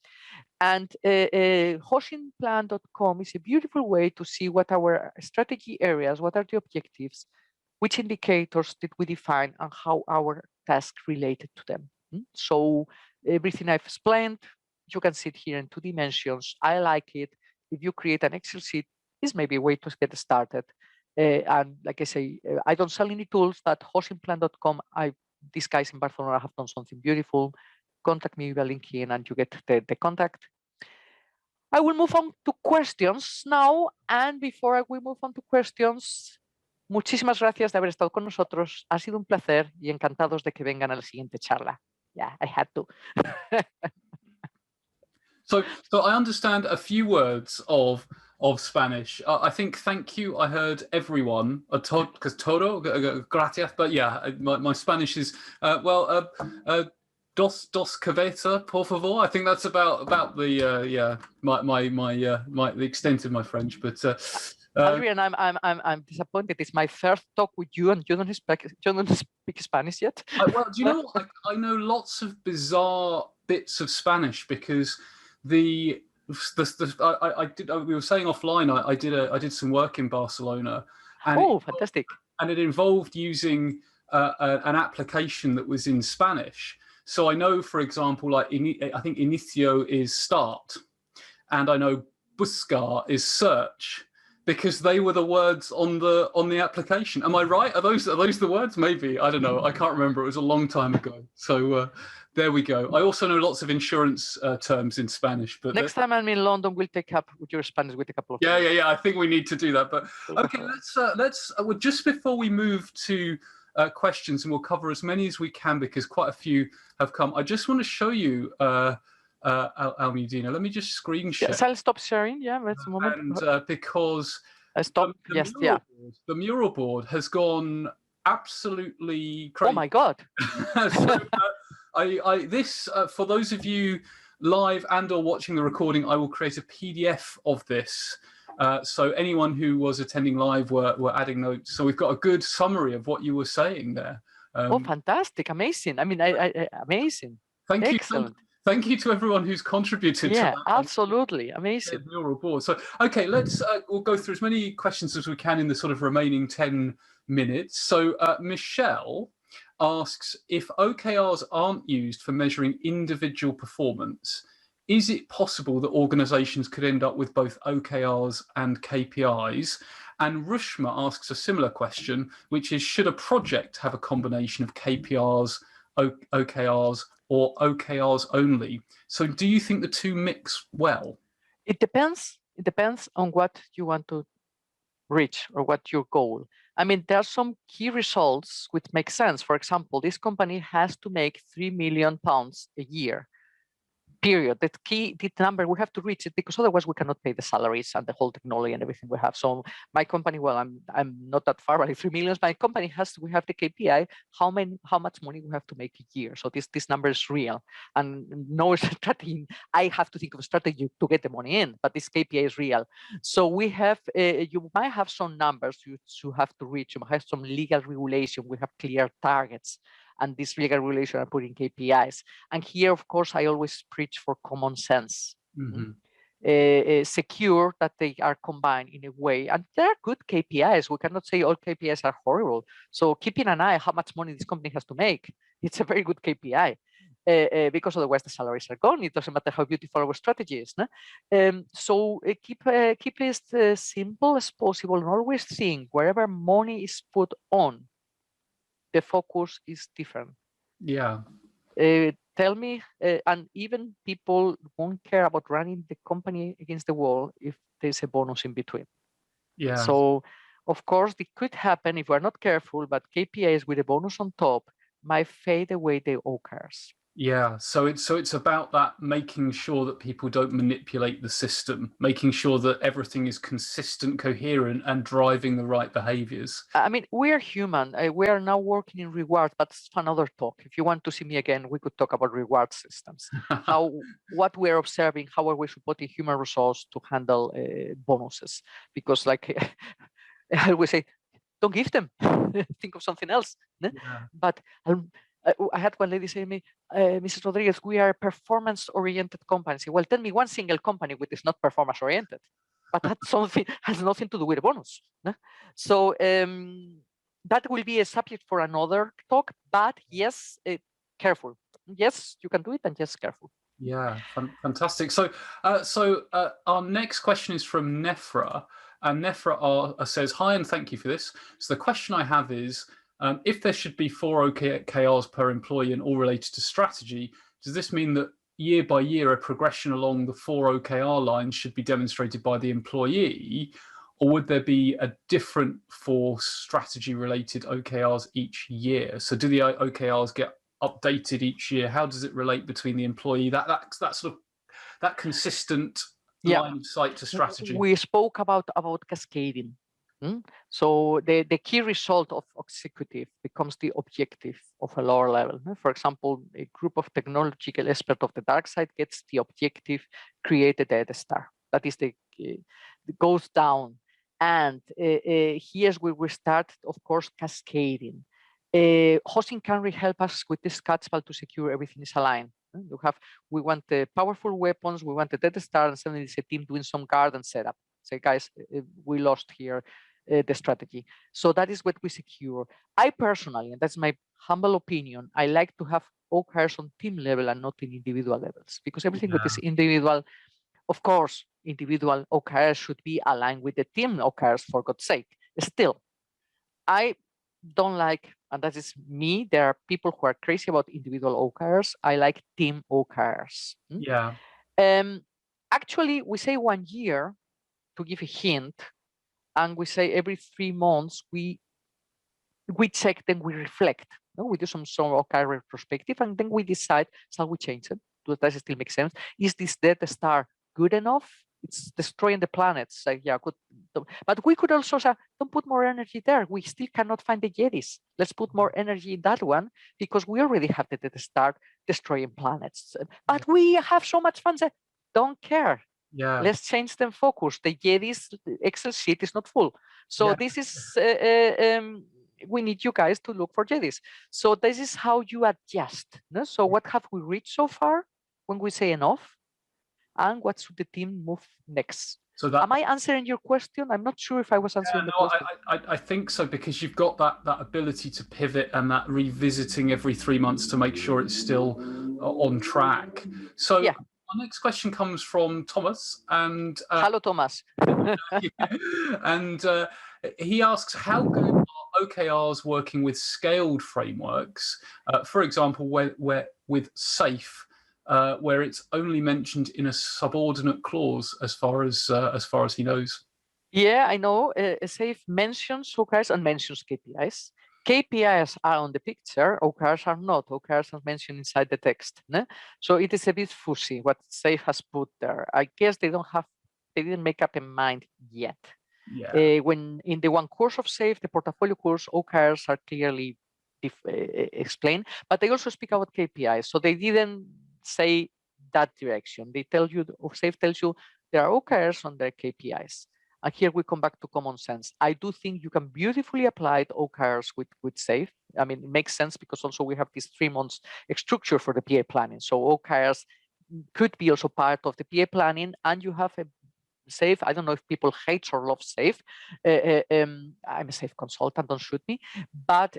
S2: And hostingplan.com is a beautiful way to see what our strategy areas, what are the objectives, which indicators did we define, and how our tasks related to them. So everything I've explained, you can see it here in 2 dimensions. I like it. If you create an Excel sheet, this may be a way to get started. And like I say, I don't sell any tools, but hostingplan.com, these guys in Barcelona have done something beautiful. Contact me via LinkedIn and you get the contact. I will move on to questions now. And before we move on to questions, muchísimas gracias de haber estado con nosotros. Ha sido un placer y encantados de que vengan a la siguiente charla. Yeah, I had to.
S1: So I understand a few words of Spanish. I think thank you. I heard everyone. Because todo, gracias. But yeah, my Spanish is dos cabeza, por favor. I think that's about the the extent of my French. But
S2: Adrian, I'm disappointed. It's my first talk with you, and you don't speak Spanish yet.
S1: Well, do you know what? I know lots of bizarre bits of Spanish because we were saying offline. I did some work in Barcelona. And
S2: fantastic!
S1: And it involved using an application that was in Spanish. So I know, for example, like I think inicio is start, and I know buscar is search, because they were the words on the application. Am I right? Are those the words? Maybe, I don't know. I can't remember. It was a long time ago. So there we go. I also know lots of insurance terms in Spanish. But
S2: next time I'm in London, we'll take up with your Spanish with a couple of.
S1: Yeah. I think we need to do that. But okay, let's just before we move to questions, and we'll cover as many as we can because quite a few have come. I just want to show you. Almudena, let me just screen share.
S2: Yes, I'll stop sharing. Yeah, wait a moment.
S1: And because
S2: Stop. Yes. Yeah.
S1: The mural board has gone absolutely
S2: Oh
S1: crazy.
S2: my God.
S1: So, for those of you live and or watching the recording, I will create a PDF of this. So anyone who was attending live were adding notes. So we've got a good summary of what you were saying there.
S2: Oh, fantastic. Amazing. I mean, amazing.
S1: Thank you.
S2: Excellent.
S1: Thank you to everyone who's contributed to that.
S2: Absolutely. Amazing.
S1: Mural board. So, okay, we'll go through as many questions as we can in the sort of remaining 10 minutes. So Michelle asks, if OKRs aren't used for measuring individual performance, is it possible that organizations could end up with both OKRs and KPIs? And Rushma asks a similar question, which is, should a project have a combination of KPIs, OKRs, or OKRs only? So do you think the two mix well?
S2: It depends. It depends on what you want to reach or what your goal. I mean, there are some key results which make sense. For example, this company has to make £3 million a year. Period. That key, the number, we have to reach it, because otherwise we cannot pay the salaries and the whole technology and everything we have. So my company, well, I'm not that far, but 3 million. My company we have the KPI, how much money we have to make a year. So this number is real, and no strategy. I have to think of a strategy to get the money in, but this KPI is real. So we have, you might have some numbers you have to reach. You might have some legal regulation. We have clear targets, and this legal regulation are put in KPIs. And here, of course, I always preach for common sense. Secure that they are combined in a way. And they're good KPIs. We cannot say all KPIs are horrible. So keeping an eye how much money this company has to make, it's a very good KPI. Because otherwise the salaries are gone. It doesn't matter how beautiful our strategy is. No? So keep it as simple as possible, and always think wherever money is put on, the focus is different.
S1: Yeah.
S2: Tell me, and even people won't care about running the company against the wall if there's a bonus in between.
S1: Yeah.
S2: So, of course, it could happen if we're not careful, but KPIs with a bonus on top might fade away the OKRs.
S1: Yeah, so it's about that, making sure that people don't manipulate the system, making sure that everything is consistent, coherent, and driving the right behaviors.
S2: I mean, we're human. We are now working in rewards, but it's another talk. If you want to see me again, we could talk about reward systems. What we're observing, how are we supporting human resource to handle bonuses? Because, like I always say, don't give them. Think of something else. Yeah. But I had one lady say to me, Mrs. Rodriguez, we are a performance-oriented company. Say, well, tell me one single company which is not performance-oriented, but that something has nothing to do with the bonus. No? So that will be a subject for another talk. But yes, careful. Yes, you can do it, and yes, careful.
S1: Yeah, fantastic. So, our next question is from Nefra, and Nefra says, "Hi, and thank you for this. So the question I have is, if there should be 4 OKRs per employee and all related to strategy, does this mean that year by year a progression along the 4 OKR lines should be demonstrated by the employee, or would there be a different 4 strategy-related OKRs each year? So do the OKRs get updated each year? How does it relate between the employee? That sort of that consistent line of sight to strategy.
S2: We spoke about cascading. So the key result of executive becomes the objective of a lower level. For example, a group of technological experts of the dark side gets the objective created at the start. That is it goes down. And here's where we start, of course, cascading. Hosting can help us with this catchball to secure everything is aligned. We want the powerful weapons, we want the data star, and suddenly it's a team doing some garden setup. Say, guys, we lost here the strategy. So that is what we secure. I personally, and that's my humble opinion, I like to have OKRs on team level and not in individual levels, because everything that is individual, of course, individual OKRs should be aligned with the team OKRs, for God's sake. Still, I don't like, and that is me, there are people who are crazy about individual OKRs. I like team OKRs.
S1: Yeah.
S2: Actually, we say 1 year to give a hint, and we say every 3 months we check, then we reflect. We do some OKR retrospective, and then we decide, shall we change it? Does that still make sense? Is this data star good enough? it's destroying the planets. Like, yeah, good. But we could also say, don't put more energy there. We still cannot find the Jedis. Let's put more energy in that one because we already have to start destroying planets. But we have so much fun. That don't care.
S1: Yeah.
S2: Let's change the focus. The Jedis Excel sheet is not full. So this is, we need you guys to look for Jedis. So this is how you adjust. No? So what have we reached so far when we say enough? And what should the team move next? So am I answering your question? I'm not sure if I was answering the question.
S1: I think so, because you've got that ability to pivot and that revisiting every 3 months to make sure it's still on track. So yeah. Our next question comes from Thomas. And
S2: hello, Thomas.
S1: And he asks, how good are OKRs working with scaled frameworks? For example, where with SAFe, where it's only mentioned in a subordinate clause as far as he knows.
S2: Yeah, I know. SAFe mentions OKRs and mentions KPIs. KPIs are on the picture, OKRs are not. OKRs are mentioned inside the text. No? So it is a bit fuzzy what SAFe has put there. I guess they didn't make up a mind yet. Yeah. When in the one course of SAFe, the portfolio course, OKRs are clearly explained, but they also speak about KPIs. So they didn't say that direction. They tell you, or SAFe tells you, there are OKRs on their KPIs. And here we come back to common sense. I do think you can beautifully apply OKRs with SAFe. I mean, it makes sense because also we have this 3 months structure for the PA planning. So OKRs could be also part of the PA planning, and you have a SAFe. I don't know if people hate or love SAFe. I'm a SAFe consultant, don't shoot me. But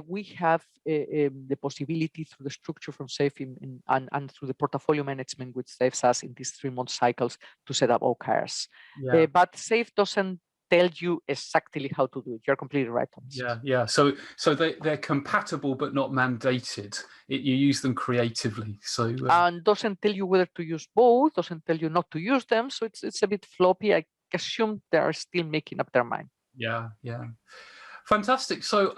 S2: we have the possibility through the structure from SAFe and through the portfolio management with SAFe SAS in these 3 month cycles to set up OKRs. Yeah. But SAFe doesn't tell you exactly how to do it. You're completely right, Thomas.
S1: Yeah, yeah. So they're compatible but not mandated. You use them creatively. So
S2: and doesn't tell you whether to use both. Doesn't tell you not to use them. So it's a bit floppy. I assume they are still making up their mind.
S1: Yeah, yeah. Fantastic. So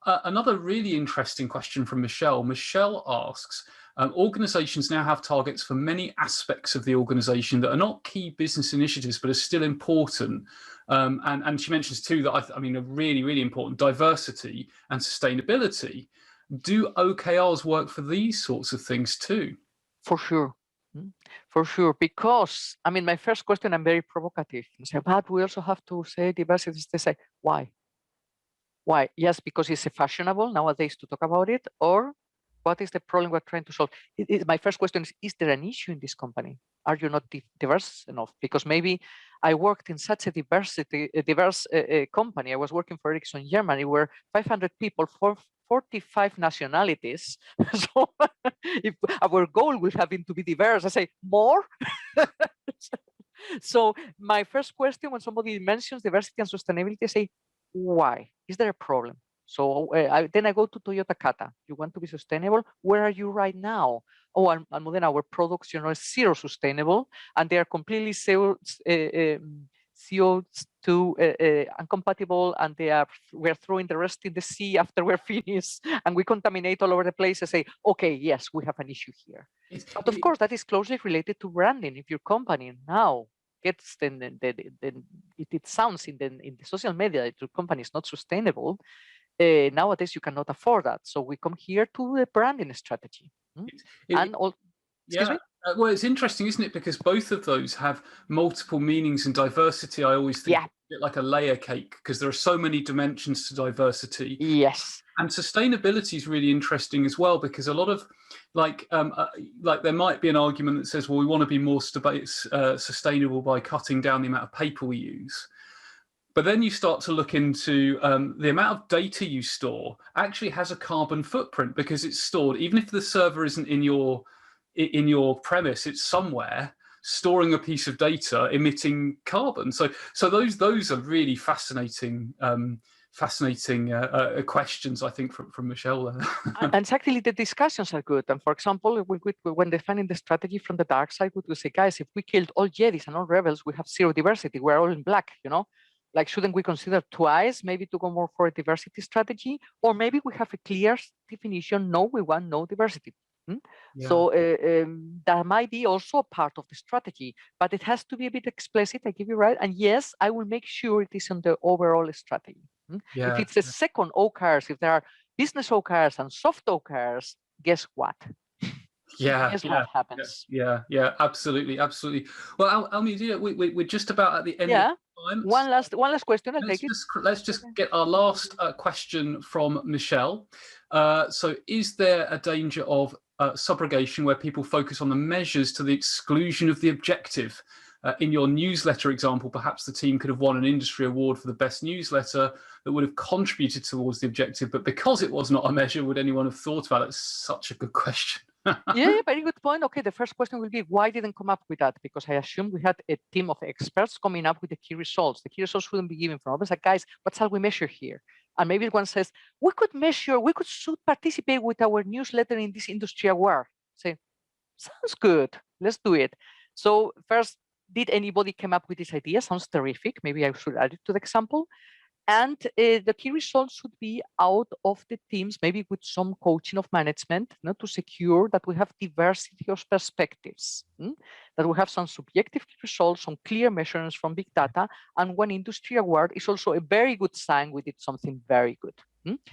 S1: another really interesting question from Michelle. Michelle asks, organizations now have targets for many aspects of the organization that are not key business initiatives, but are still important. And she mentions too that I mean, are really, really important: diversity and sustainability. Do OKRs work for these sorts of things too?
S2: For sure. For sure, because I mean, my first question, I'm very provocative. I say, but we also have to say diversity. They say, why? Why? Yes, because it's fashionable nowadays to talk about it, or what is the problem we're trying to solve? My first question is there an issue in this company? Are you not diverse enough? Because maybe I worked in such a diverse company. I was working for Ericsson Germany, where 500 people, 45 nationalities. So if our goal will have been to be diverse, I say, more? So my first question when somebody mentions diversity and sustainability, I say, why? Is there a problem? So then I go to Toyota Kata. You want to be sustainable? Where are you right now? Oh, Almudena, our products, is zero sustainable, and they are completely CO2 incompatible, and we're throwing the rest in the sea after we're finished, and we contaminate all over the place. I say, okay, yes, we have an issue here. But of course, that is closely related to branding. If your company now gets it sounds in the social media that your company is not sustainable, nowadays you cannot afford that. So we come here to the branding strategy. Excuse me?
S1: Well, it's interesting, isn't it? Because both of those have multiple meanings, and diversity, I always think, a bit like a layer cake, because there are so many dimensions to diversity.
S2: Yes.
S1: And sustainability is really interesting as well, because a lot of like there might be an argument that says, well, we want to be more sustainable by cutting down the amount of paper we use. But then you start to look into the amount of data you store actually has a carbon footprint, because it's stored, even if the server isn't in your premise, it's somewhere storing a piece of data emitting carbon. So those are really fascinating questions, I think, from Michelle there.
S2: And exactly, the discussions are good. And for example, when defining the strategy from the dark side, we would say, guys, if we killed all Jedis and all rebels, we have zero diversity. We're all in black, Like, shouldn't we consider twice, maybe to go more for a diversity strategy? Or maybe we have a clear definition, no, we want no diversity.
S1: Yeah.
S2: So that might be also a part of the strategy, but it has to be a bit explicit. I give you right. And yes, I will make sure it is on the overall strategy.
S1: Yeah.
S2: If it's a second OKRs, if there are business OKRs and soft OKRs, guess what?
S1: Yeah,
S2: Guess
S1: yeah,
S2: what happens?
S1: yeah, absolutely, absolutely. Well, Almudena, we're just about at the end
S2: Yeah.
S1: of time.
S2: One last question. I'll
S1: Let's
S2: take it.
S1: just get our last question from Michelle. So, is there a danger of subrogation where people focus on the measures to the exclusion of the objective? In your newsletter example, perhaps the team could have won an industry award for the best newsletter that would have contributed towards the objective, but because it was not a measure, would anyone have thought about it? It's such a good question.
S2: Yeah, very good point. Okay, the first question will be why didn't come up with that? Because I assume we had a team of experts coming up with the key results. The key results wouldn't be given from others. Like, guys, what shall we measure here? And maybe one says, we could measure, we should participate with our newsletter in this industry award. Say, sounds good. Let's do it. So first, did anybody come up with this idea? Sounds terrific. Maybe I should add it to the example. And the key results should be out of the teams, maybe with some coaching of management, to secure that we have diversity of perspectives, that we have some subjective results, some clear measurements from big data, and one industry award is also a very good sign we did something very good.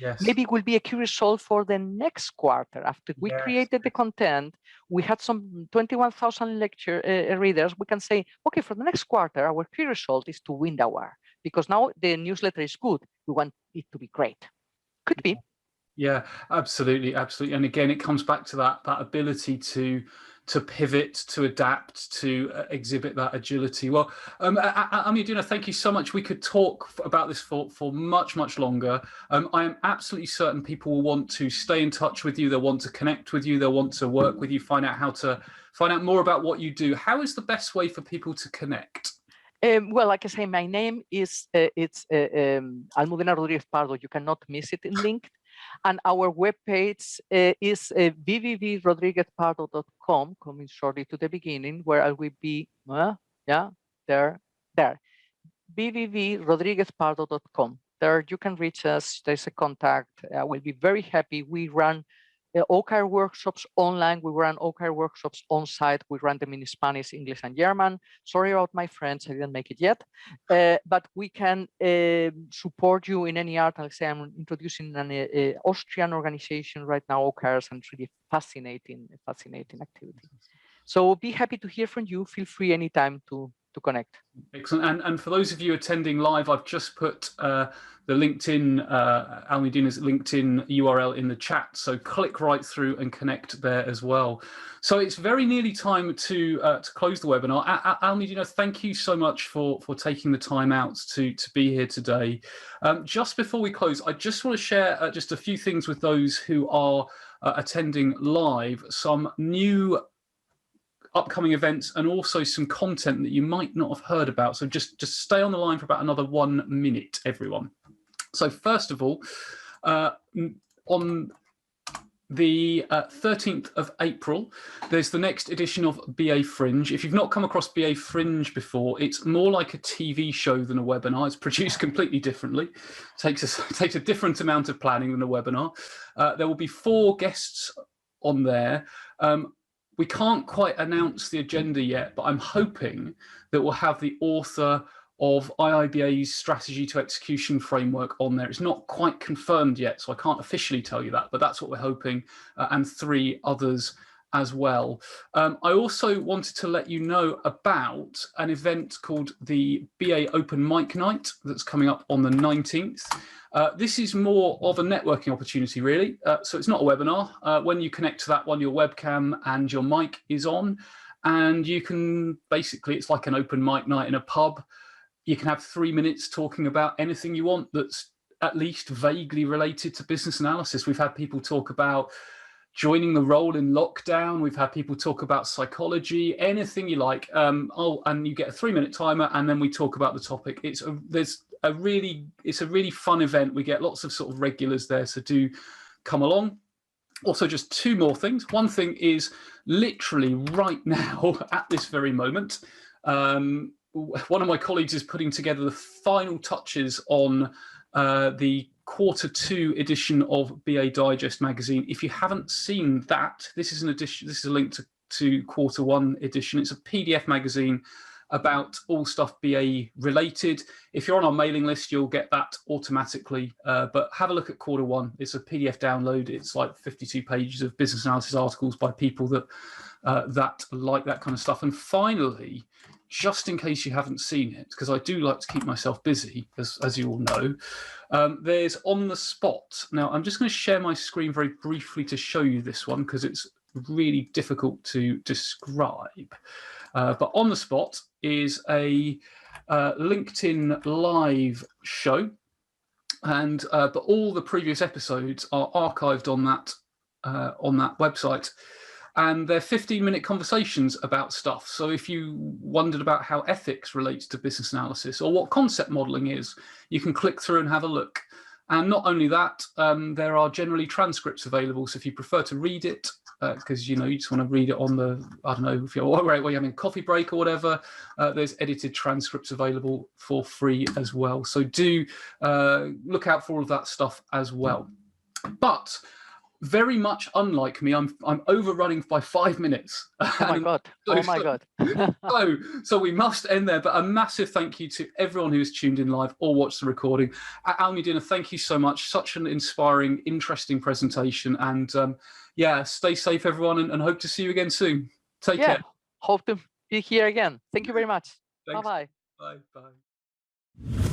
S1: Yes.
S2: Maybe it will be a key result for the next quarter. After we created the content, we had some 21,000 lecture readers. We can say, okay, for the next quarter, our key result is to win the award because now the newsletter is good. We want it to be great. Could be.
S1: Yeah, absolutely, absolutely. And again, it comes back to that ability to pivot, to adapt, to exhibit that agility. Well, Almudena, thank you so much. We could talk about this for much, much longer. I am absolutely certain people will want to stay in touch with you. They'll want to connect with you. They'll want to work with you, find out more about what you do. How is the best way for people to connect?
S2: Well, like I say, my name is Almudena Rodriguez Pardo. You cannot miss it in LinkedIn. And our webpage is www.rodriguezpardo.com, coming shortly to the beginning, where I will be, there, www.rodriguezpardo.com. There you can reach us. There's a contact. I will be very happy. We run OKR workshops online. We run OKR workshops on site. We run them in Spanish, English, and German. Sorry about my French, I didn't make it yet. But we can support you in any art. Like I say, I'm introducing an Austrian organization right now, OKRs, and it's really fascinating activity. So be happy to hear from you. Feel free anytime to connect.
S1: Excellent. And for those of you attending live, I've just put the LinkedIn, Almudena's LinkedIn URL in the chat. So click right through and connect there as well. So it's very nearly time to close the webinar. Almudena, thank you so much for taking the time out to be here today. Just before we close, I just want to share just a few things with those who are attending live, some new upcoming events and also some content that you might not have heard about. So just stay on the line for about another 1 minute, everyone. So first of all, on the 13th of April, there's the next edition of BA Fringe. If you've not come across BA Fringe before, it's more like a TV show than a webinar. It's produced completely differently. Takes a different amount of planning than a webinar. There will be 4 guests on there. We can't quite announce the agenda yet, but I'm hoping that we'll have the author of IIBA's strategy to execution framework on there. It's not quite confirmed yet, so I can't officially tell you that, but that's what we're hoping, and 3 others as well. I also wanted to let you know about an event called the BA Open Mic Night that's coming up on the 19th. This is more of a networking opportunity, really. So it's not a webinar. When you connect to that one, your webcam and your mic is on, and you can basically, it's like an open mic night in a pub. You can have 3 minutes talking about anything you want that's at least vaguely related to business analysis. We've had people talk about joining the role in lockdown. We've had people talk about psychology, anything you like. And you get a 3-minute timer, and then we talk about the topic. It's a really fun event. We get lots of sort of regulars there, so do come along. Also, just 2 more things. One thing is literally right now at this very moment, one of my colleagues is putting together the final touches on the Q2 edition of BA Digest magazine. If you haven't seen that, this is an edition. This is a link to Q1 edition. It's a PDF magazine about all stuff BA related. If you're on our mailing list, you'll get that automatically. But have a look at Q1. It's a PDF download. It's like 52 pages of business analysis articles by people that like that kind of stuff. And finally, just in case you haven't seen it, because I do like to keep myself busy, as you all know, there's On the Spot. Now, I'm just going to share my screen very briefly to show you this one, because it's really difficult to describe. But On the Spot is a LinkedIn live show, and but all the previous episodes are archived on that website. And they're 15-minute conversations about stuff. So if you wondered about how ethics relates to business analysis or what concept modeling is, you can click through and have a look. And not only that, there are generally transcripts available. So if you prefer to read it, because you just want to read it on the, I don't know, if you're having a coffee break or whatever, there's edited transcripts available for free as well. So do look out for all of that stuff as well. But very much unlike me, I'm overrunning by 5 minutes.
S2: Oh my God. Oh my God.
S1: So we must end there. But a massive thank you to everyone who's tuned in live or watched the recording. Almudena, thank you so much. Such an inspiring, interesting presentation. And yeah, stay safe, everyone, and hope to see you again soon. Take care.
S2: Hope to be here again. Thank you very much.
S1: Thanks.
S2: Bye-bye.
S1: Bye.